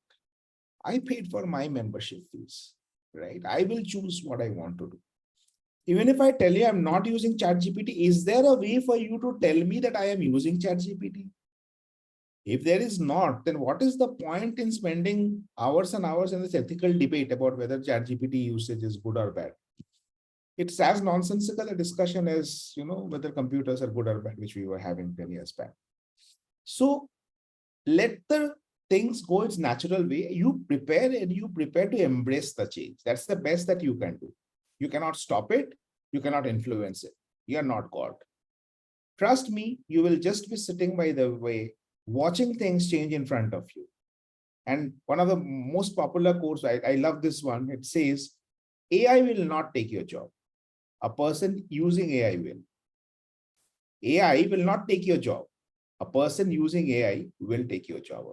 I paid for my membership fees, right? I will choose what I want to do. Even if I tell you I'm not using ChatGPT, is there a way for you to tell me that I am using ChatGPT? If there is not, then what is the point in spending hours and hours in this ethical debate about whether ChatGPT usage is good or bad? It's as nonsensical a discussion as, whether computers are good or bad, which we were having 10 years back. So let the things go its natural way. You prepare to embrace the change. That's the best that you can do. You cannot stop it. You cannot influence it. You are not God. Trust me, you will just be sitting by the way, watching things change in front of you. And one of the most popular quotes, I love this one. It says, AI will not take your job. A person using AI will. AI will not take your job. A person using AI will take your job.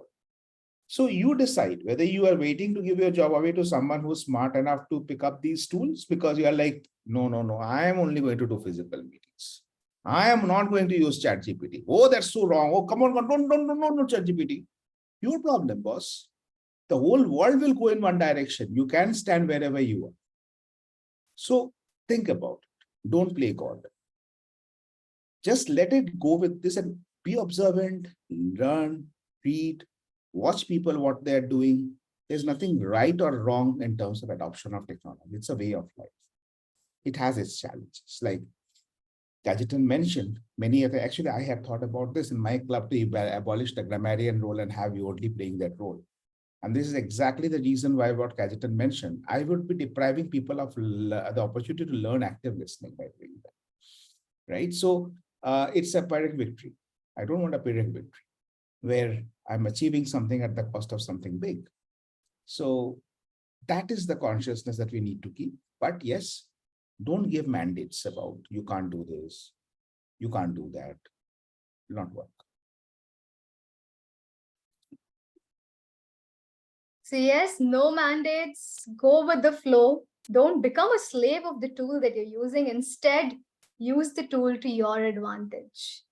So you decide whether you are waiting to give your job away to someone who's smart enough to pick up these tools, because you are like, no, I am only going to do physical meetings. I am not going to use ChatGPT. Oh, that's so wrong. Oh, come on, no, ChatGPT. Your problem, boss. The whole world will go in one direction. You can stand wherever you are. So think about it. Don't play God. Just let it go with this and be observant, learn, read, watch people, what they're doing. There's nothing right or wrong in terms of adoption of technology. It's a way of life. It has its challenges. Like Gajetan mentioned, actually, I had thought about this in my club to abolish the grammarian role and have you only playing that role. And this is exactly the reason why what Gajetan mentioned. I would be depriving people of the opportunity to learn active listening by doing that. Right? So it's a Pyrrhic victory. I don't want a Pyrrhic victory where I'm achieving something at the cost of something big. So that is the consciousness that we need to keep. But yes, don't give mandates about you can't do this, you can't do that. It will not work. So yes, no mandates, go with the flow. Don't become a slave of the tool that you're using. Instead, use the tool to your advantage.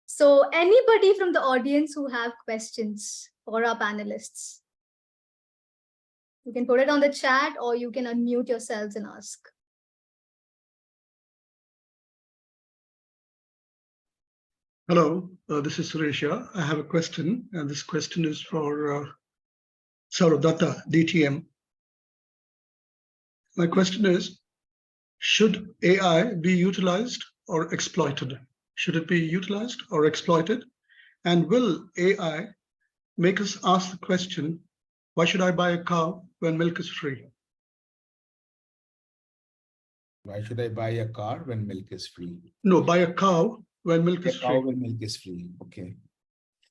So anybody from the audience who have questions for our panelists, you can put it on the chat or you can unmute yourselves and ask. Hello, this is Suresha. I have a question, and this question is for Saurabh DTM. My question is, should AI be utilized or exploited? Should it be utilized or exploited? And will AI make us ask the question, why should I buy a cow when milk is free? Why should I buy a car when milk is free? No, buy a cow when milk is free. Cow when milk is free. Okay.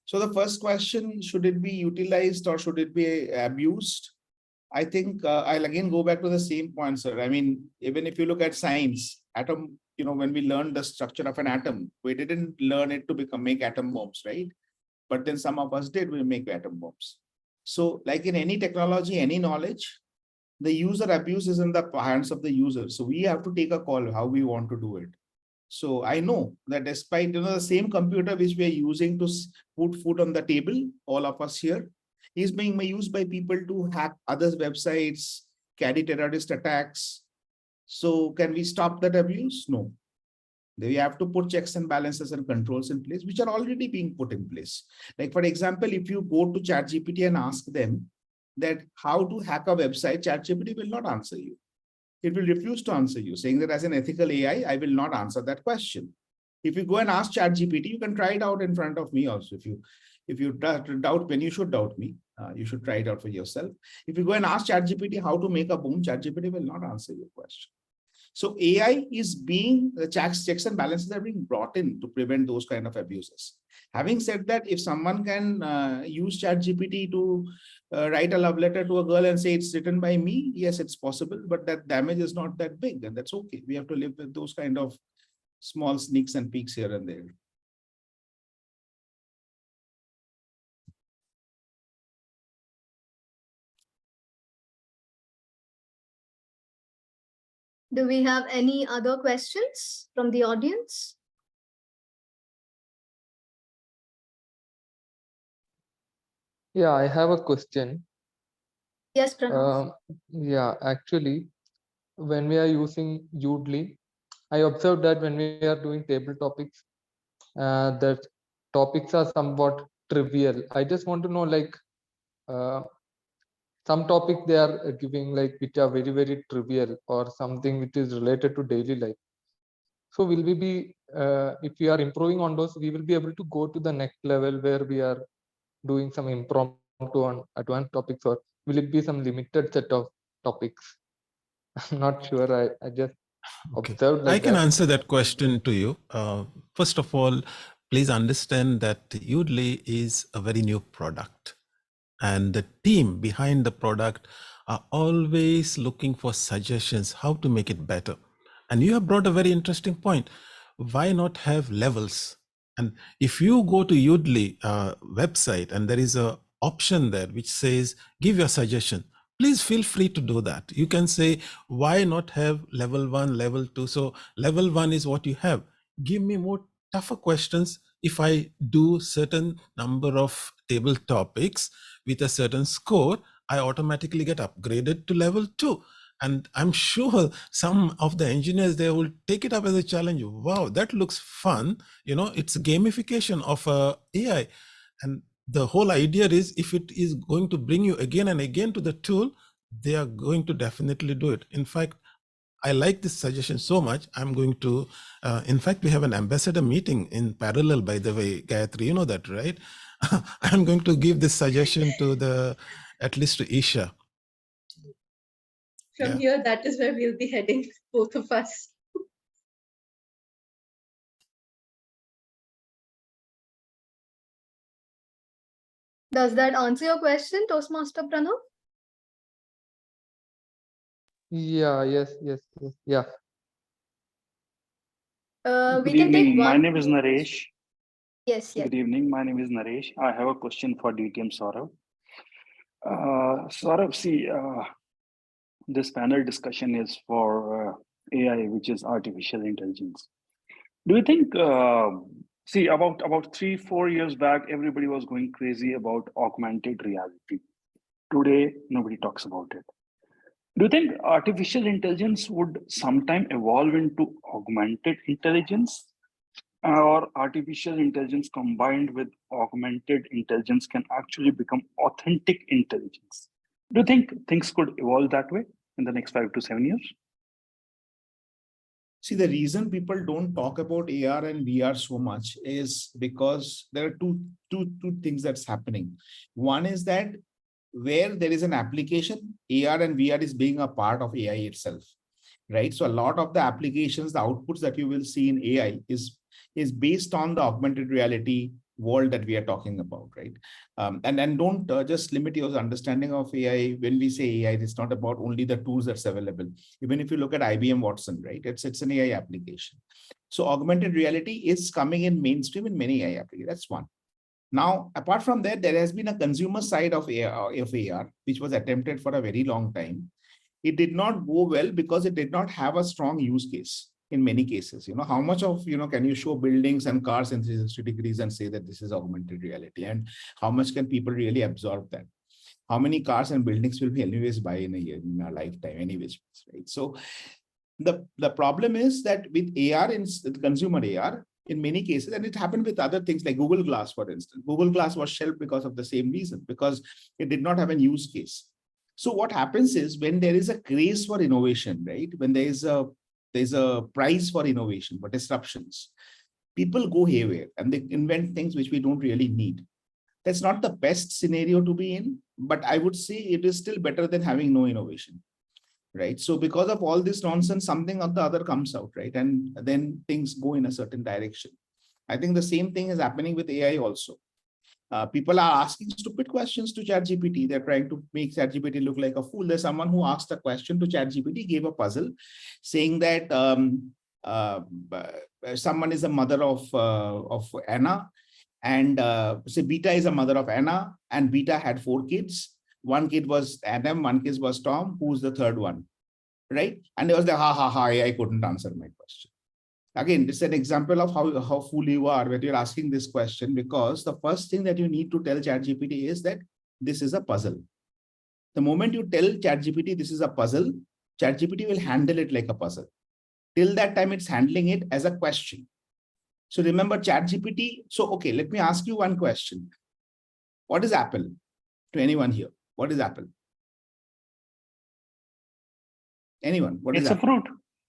So the first question, should it be utilized or should it be abused? I think I'll again go back to the same point, sir. I mean, even if you look at science, atom, when we learned the structure of an atom, we didn't learn it to make atom bombs, right? But then some of us did, we make atom bombs. So like in any technology, any knowledge, the user abuse is in the hands of the user. So we have to take a call how we want to do it. So I know that despite the same computer which we are using to put food on the table, all of us here, is being used by people to hack others' websites, carry terrorist attacks. So can we stop that abuse? No. We have to put checks and balances and controls in place, which are already being put in place. Like, for example, if you go to ChatGPT and ask them that how to hack a website, ChatGPT will not answer you. It will refuse to answer you, saying that as an ethical AI, I will not answer that question. If you go and ask ChatGPT, you can try it out in front of me also. If you doubt when you should doubt me, you should try it out for yourself. If you go and ask ChatGPT how to make a boom, ChatGPT will not answer your question. So AI is being, the checks and balances are being brought in to prevent those kind of abuses. Having said that, if someone can use ChatGPT to write a love letter to a girl and say it's written by me, yes, it's possible, but that damage is not that big, and that's okay. We have to live with those kind of small sneaks and peeks here and there. Do we have any other questions from the audience? Yeah, I have a question. Yes, Pranav. Yeah, actually, when we are using Udly, I observed that when we are doing table topics, that topics are somewhat trivial. I just want to know, like, uh, some topics they are giving like which are very, very trivial or something which is related to daily life. So will we be, if we are improving on those, we will be able to go to the next level where we are doing some impromptu on advanced topics, or will it be some limited set of topics? I'm not sure. I just Okay, observed I like can that. answer that question to you. First of all, please understand that Udly is a very new product, and the team behind the product are always looking for suggestions how to make it better. And you have brought a very interesting point. Why not have levels? And if you go to Udly website and there is a option there which says give your suggestion, please feel free to do that. You can say why not have level 1, level 2? So level 1 is what you have. Give me more tougher questions. If I do certain number of table topics with a certain score, I automatically get upgraded to level 2. And I'm sure some of the engineers there will take it up as a challenge. Wow, that looks fun. You know, it's gamification of AI. And the whole idea is if it is going to bring you again and again to the tool, they are going to definitely do it. In fact, I like this suggestion so much. I'm going to, in fact, we have an ambassador meeting in parallel, by the way, Gayatri, you know that, right? I'm going to give this suggestion to at least to Isha. From Yeah. here, that is where we'll be heading, both of us. Does that answer your question, Toastmaster Pranav? Yeah, yes, yeah. We Good can take evening. My one. name is Naresh. Yes, yes. Good evening. My name is Naresh. I have a question for DTM Saurav. Saurav, see, this panel discussion is for AI, which is artificial intelligence. Do you think, see, about 3-4 years back, everybody was going crazy about augmented reality. Today, nobody talks about it. Do you think artificial intelligence would sometime evolve into augmented intelligence? Or artificial intelligence combined with augmented intelligence can actually become authentic intelligence? Do you think things could evolve that way in the next 5 to 7 years? See, the reason people don't talk about AR and VR so much is because there are two things that's happening. One is that where there is an application, AR and VR is being a part of AI itself, right? So a lot of the applications, the outputs that you will see in AI is based on the augmented reality world that we are talking about, right? And don't just limit your understanding of AI. When we say AI, it's not about only the tools that's available. Even if you look at IBM Watson, right? It's an AI application. So augmented reality is coming in mainstream in many AI applications. That's one. Now, apart from that, there has been a consumer side of AR, which was attempted for a very long time. It did not go well because it did not have a strong use case in many cases. How much of, can you show buildings and cars in 360 degrees and say that this is augmented reality? And how much can people really absorb that? How many cars and buildings will we anyways buy in a year, in our lifetime anyways, right? So the problem is that with AR and consumer AR, in many cases, and it happened with other things like Google Glass, for instance. Google Glass was shelved because of the same reason, because it did not have a use case. So what happens is when there is a craze for innovation, right? When there's a prize for innovation, for disruptions, people go haywire and they invent things which we don't really need. That's not the best scenario to be in, but I would say it is still better than having no innovation, right? So because of all this nonsense, something or the other comes out, right? And then things go in a certain direction. I think the same thing is happening with AI also. People are asking stupid questions to ChatGPT. They're trying to make ChatGPT look like a fool. There's someone who asked a question to ChatGPT, gave a puzzle, saying that someone is a mother of Anna, and say Beta is a mother of Anna, and Beta had 4 kids. One kid was Adam, one kid was Tom. Who's the third one, right? And it was like, I couldn't answer my question. Again, it's an example of how fool you are when you're asking this question, because the first thing that you need to tell ChatGPT is that this is a puzzle. The moment you tell ChatGPT this is a puzzle, ChatGPT will handle it like a puzzle. Till that time, it's handling it as a question. So remember ChatGPT. So, okay, let me ask you one question. What is Apple? To anyone here, what is Apple? Anyone? What is It's a Apple? fruit.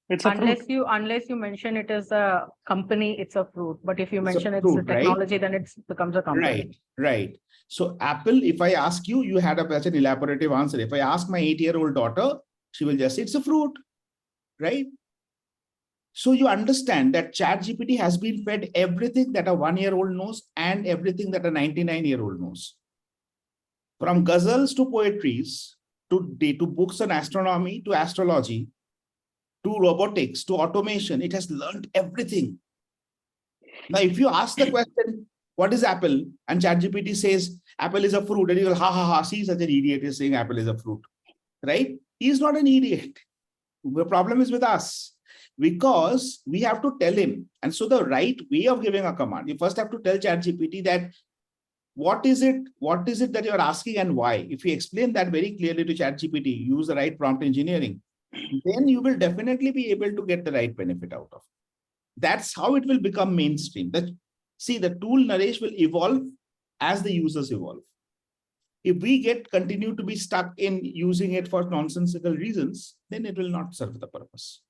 It's a fruit. Unless you mention it as a company, it's a fruit. But if you It's a mention it's fruit, a technology, then it becomes a company. Right, right. So Apple, if I ask you, you had such an elaborative answer. If I ask my 8-year-old daughter, she will just say it's a fruit, right? So you understand that ChatGPT has been fed everything that a 1-year-old knows and everything that a 99-year-old knows. From ghazals to poetries, to books on astronomy, to astrology, to robotics, to automation, it has learned everything. Now, if you ask the question, what is Apple? And ChatGPT says, Apple is a fruit. And you go, ha, ha, ha, see, such an idiot is saying Apple is a fruit, right? He's not an idiot. The problem is with us because we have to tell him. And so the right way of giving a command, you first have to tell ChatGPT that what is it that you're asking and why? If you explain that very clearly to ChatGPT, use the right prompt engineering, then you will definitely be able to get the right benefit out of it. That's how it will become mainstream. See, the tool, Naresh, will evolve as the users evolve. If we continue to be stuck in using it for nonsensical reasons, then it will not serve the purpose.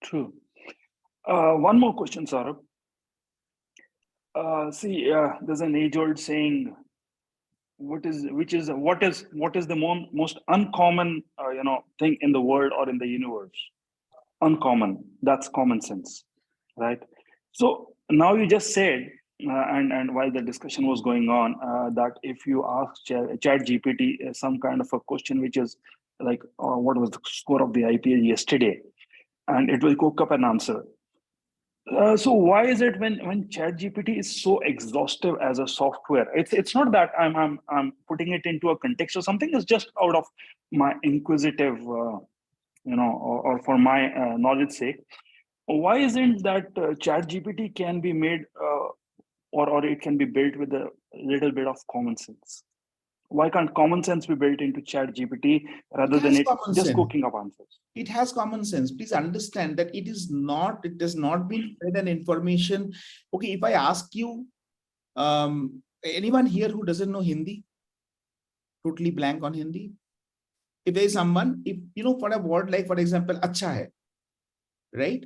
True. One more question, Saurabh. There's an age-old saying, what is the most uncommon thing in the world or in the universe? Uncommon. That's common sense, right? So now you just said, and while the discussion was going on, that if you ask ChatGPT some kind of a question, which is like, what was the score of the IPL yesterday, and it will cook up an answer. So why is it when ChatGPT is so exhaustive as a software? It's not that I'm putting it into a context or something. It's just out of my inquisitive, or for my knowledge sake. Why isn't that ChatGPT can be made or it can be built with a little bit of common sense? Why can't common sense be built into ChatGPT rather than it just cooking up answers? It has common sense. Please understand that it does not been fed an information. Okay, if I ask you, anyone here who doesn't know Hindi, totally blank on Hindi? If there is someone, if for a word like, for example, acha hai, right?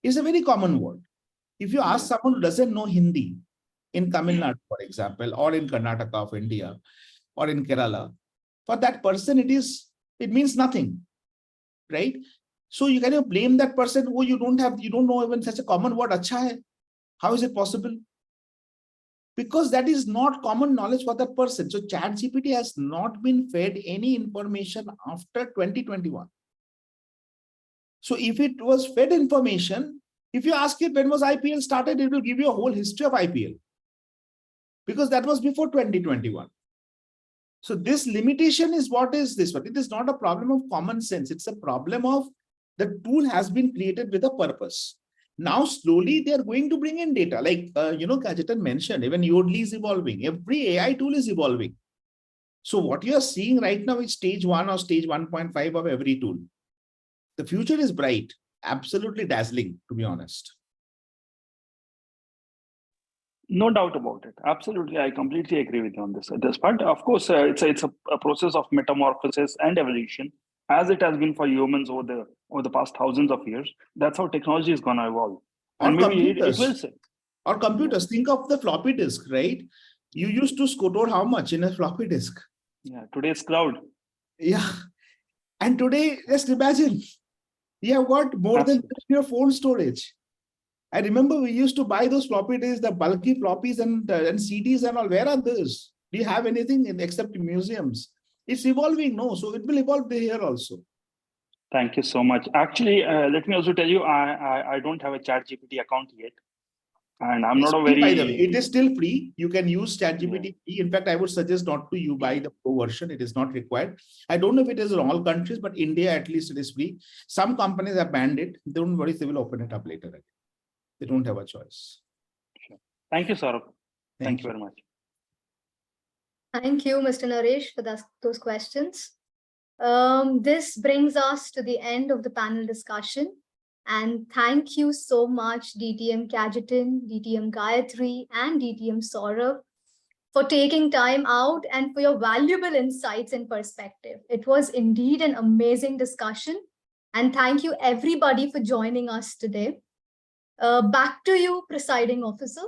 It's a very common word. If you ask someone who doesn't know Hindi in Tamil Nadu, for example, or in Karnataka of India, or in Kerala, for that person, it means nothing, right? So you can blame that person, oh, you don't know even such a common word, acha hai. How is it possible? Because that is not common knowledge for that person. So ChatGPT has not been fed any information after 2021. So if it was fed information, if you ask it when was IPL started, it will give you a whole history of IPL. Because that was before 2021. So this limitation is what is this one. It is not a problem of common sense. It's a problem of the tool has been created with a purpose. Now, slowly, they are going to bring in data. Like, Kajetan mentioned, even Yodlee is evolving. Every AI tool is evolving. So what you are seeing right now is stage 1 or stage 1.5 of every tool. The future is bright, absolutely dazzling, to be honest. No doubt about it. Absolutely. I completely agree with you on this part. Of course, it's a process of metamorphosis and evolution, as it has been for humans over the past thousands of years. That's how technology is going to evolve. And or maybe computers. it will say. Or computers. Think of the floppy disk, right? You used to store how much in a floppy disk? Yeah, today's cloud. Yeah. And today, just imagine, you have got more than your phone storage. I remember we used to buy those floppy disks, the bulky floppies and CDs and all. Where are those? Do you have anything except museums? It's evolving, no? So it will evolve here also. Thank you so much. Actually, let me also tell you, I don't have a ChatGPT account yet. And I'm not a very... By the way, it is still free. You can use ChatGPT. Yeah. In fact, I would suggest not to buy the pro version. It is not required. I don't know if it is in all countries, but India, at least it is free. Some companies have banned it. Don't worry, they will open it up later. They don't have a choice. Sure. Thank you, Saurabh. Thank you very much. Thank you, Mr. Naresh, for those questions. This brings us to the end of the panel discussion. And thank you so much, DTM Kajetan, DTM Gayatri, and DTM Saurabh, for taking time out and for your valuable insights and perspective. It was indeed an amazing discussion. And thank you, everybody, for joining us today. Back to you, Presiding Officer.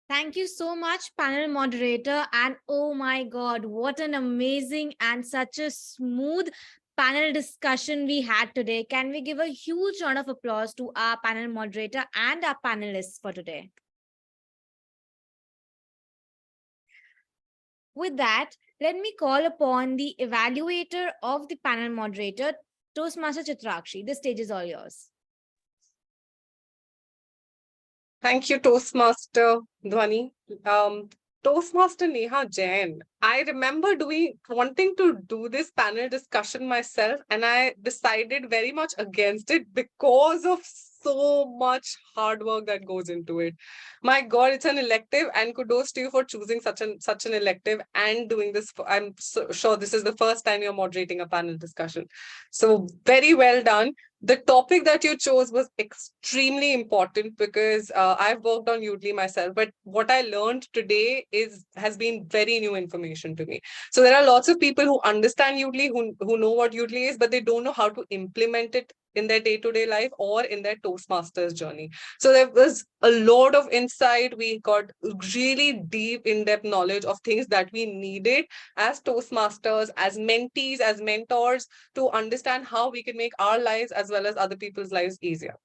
Thank you so much, panel moderator. And oh my God, what an amazing and such a smooth panel discussion we had today. Can we give a huge round of applause to our panel moderator and our panelists for today? With that, let me call upon the evaluator of the panel moderator, Toastmaster Chitrakshi. The stage is all yours. Thank you, Toastmaster Dhwani. Toastmaster Neha Jain. I remember wanting to do this panel discussion myself, and I decided very much against it because of so much hard work that goes into it. My God, it's an elective, and kudos to you for choosing such an elective and doing this. I'm so sure this is the first time you're moderating a panel discussion. So very well done. The topic that you chose was extremely important because I've worked on Udemy myself, but what I learned today has been very new information to me. So there are lots of people who understand Udemy, who know what Udemy is, but they don't know how to implement it in their day-to-day life or in their Toastmasters journey. So there was a lot of insight. We got really deep, in-depth knowledge of things that we needed as Toastmasters, as mentees, as mentors, to understand how we can make our lives as well as other people's lives easier.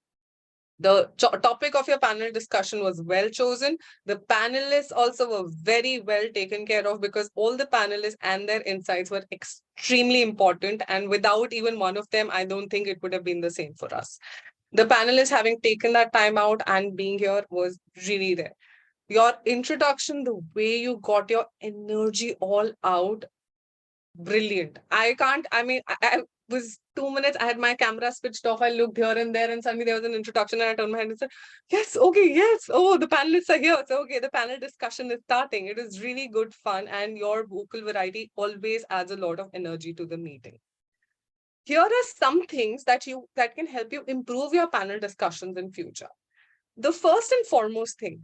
The topic of your panel discussion was well chosen. The panelists also were very well taken care of because all the panelists and their insights were extremely important. And without even one of them, I don't think it would have been the same for us. The panelists having taken that time out and being here was really there. Your introduction, the way you got your energy all out, brilliant. I was 2 minutes, I had my camera switched off, I looked here and there, and suddenly there was an introduction, and I turned my head and said, yes, okay, yes, oh, the panelists are here. So, okay, the panel discussion is starting. It is really good fun, and your vocal variety always adds a lot of energy to the meeting. Here are some things that can help you improve your panel discussions in future. The first and foremost thing,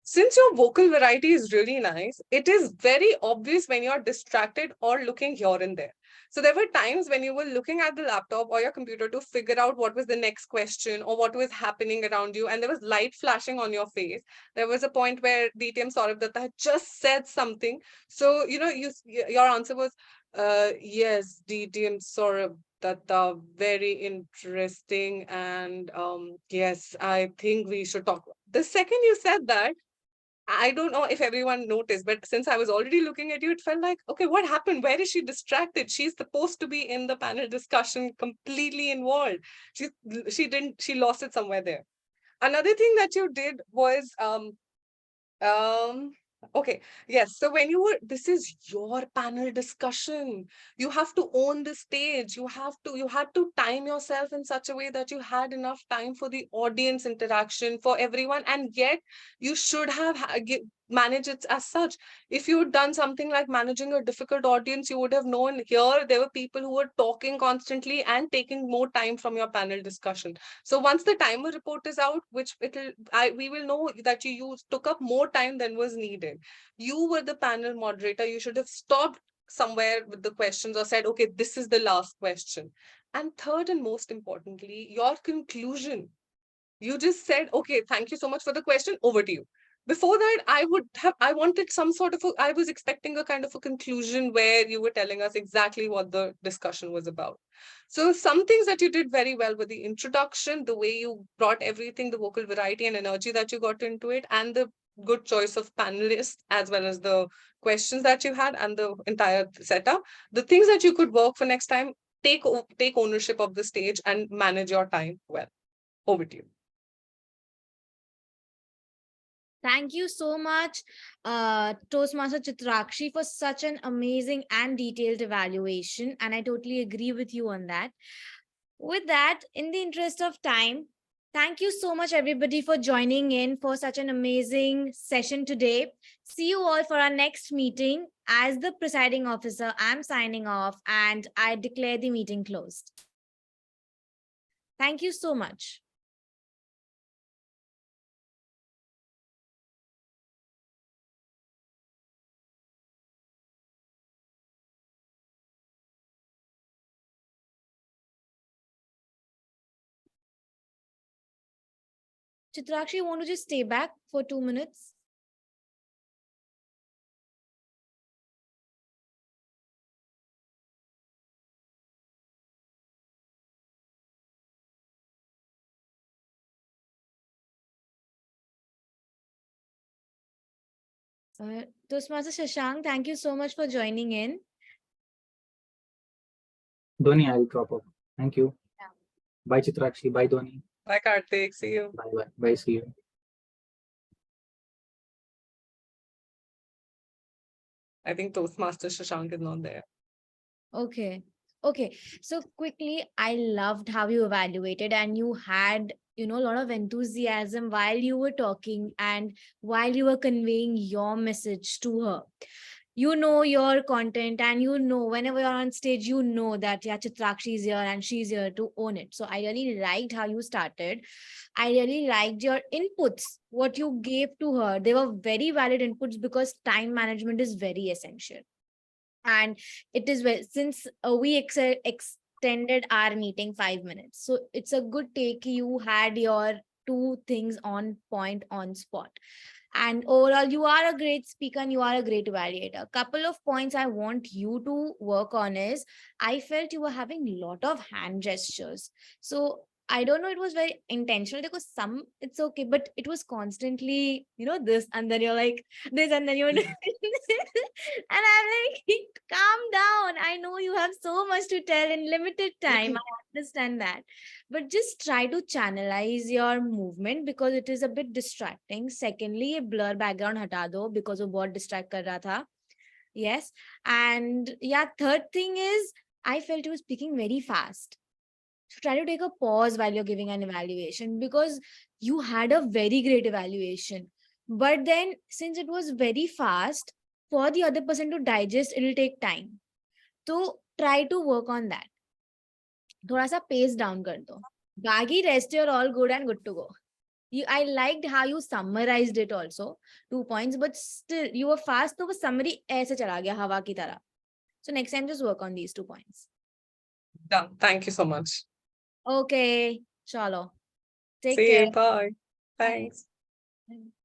since your vocal variety is really nice, it is very obvious when you're distracted or looking here and there. So there were times when you were looking at the laptop or your computer to figure out what was the next question or what was happening around you, and there was light flashing on your face. There was a point where DTM Saurabh Datta had just said something. So, your answer was, yes, DTM Saurabh Datta, very interesting. And yes, I think we should talk. The second you said that, I don't know if everyone noticed, but since I was already looking at you, it felt like, okay, what happened? Where is she distracted? She's supposed to be in the panel discussion, completely involved. She lost it somewhere there. Another thing that you did was, okay, yes. So this is your panel discussion. You have to own the stage. You had to time yourself in such a way that you had enough time for the audience interaction for everyone. And yet you should have manage it as such. If you had done something like managing a difficult audience, you would have known here there were people who were talking constantly and taking more time from your panel discussion. So once the timer report is out, we will know that you took up more time than was needed. You were the panel moderator. You should have stopped somewhere with the questions or said, okay, this is the last question. And third and most importantly, your conclusion. You just said, okay, thank you so much for the question. Over to you. Before that, I wanted some sort of I was expecting a kind of a conclusion where you were telling us exactly what the discussion was about. So some things that you did very well were the introduction, the way you brought everything, the vocal variety and energy that you got into it, and the good choice of panelists, as well as the questions that you had and the entire setup. The things that you could work for next time, take ownership of the stage and manage your time well. Over to you. Thank you so much, Toastmaster Chitrakshi, for such an amazing and detailed evaluation. And I totally agree with you on that. With that, in the interest of time, Thank you so much, everybody, for joining in for such an amazing session today. See you all for our next meeting. As the presiding officer, I'm signing off and I declare the meeting closed. Thank you so much. Chitrakshi, you want to just stay back for 2 minutes? Toastmaster Shashank, thank you so much for joining in. Dhoni, I'll drop off. Thank you. Yeah. Bye, Chitrakshi. Bye, Dhoni. Bye, Karthik. See you. Bye, bye. Bye, see you. I think Toastmaster Shashank is not there. Okay. Okay. So quickly, I loved how you evaluated and you had, a lot of enthusiasm while you were talking and while you were conveying your message to her. You know your content and whenever you're on stage, that yeah, Chitrakshi is here and she's here to own it. So I really liked how you started. I really liked your inputs, what you gave to her. They were very valid inputs because time management is very essential. And it is since we extended our meeting 5 minutes. So it's a good take. You had your 2 things on point, on spot. And overall, you are a great speaker and you are a great evaluator. Couple of points I want you to work on is, I felt you were having a lot of hand gestures. So I don't know, it was very intentional because it's okay, but it was constantly, this, and then you're like this, and then you're and I'm like, calm down. I know you have so much to tell in limited time. I understand that. But just try to channelize your movement because it is a bit distracting. Secondly, blur background hata do because of what distract kar raha tha. Yes. And yeah, third thing is, I felt you were speaking very fast. So try to take a pause while you're giving an evaluation because you had a very great evaluation. But then since it was very fast, for the other person to digest, it'll take time. So try to work on that. Thoda sa pace down kar do. Bagi rest, you're all good and good to go. I liked how you summarized it also, 2 points, but still you were fast, so summary aise chala gaya hawa ki tarah. So next time just work on these 2 points. Done. Thank you so much. Okay, chalo. Take See care. you. Bye. Thanks. Bye.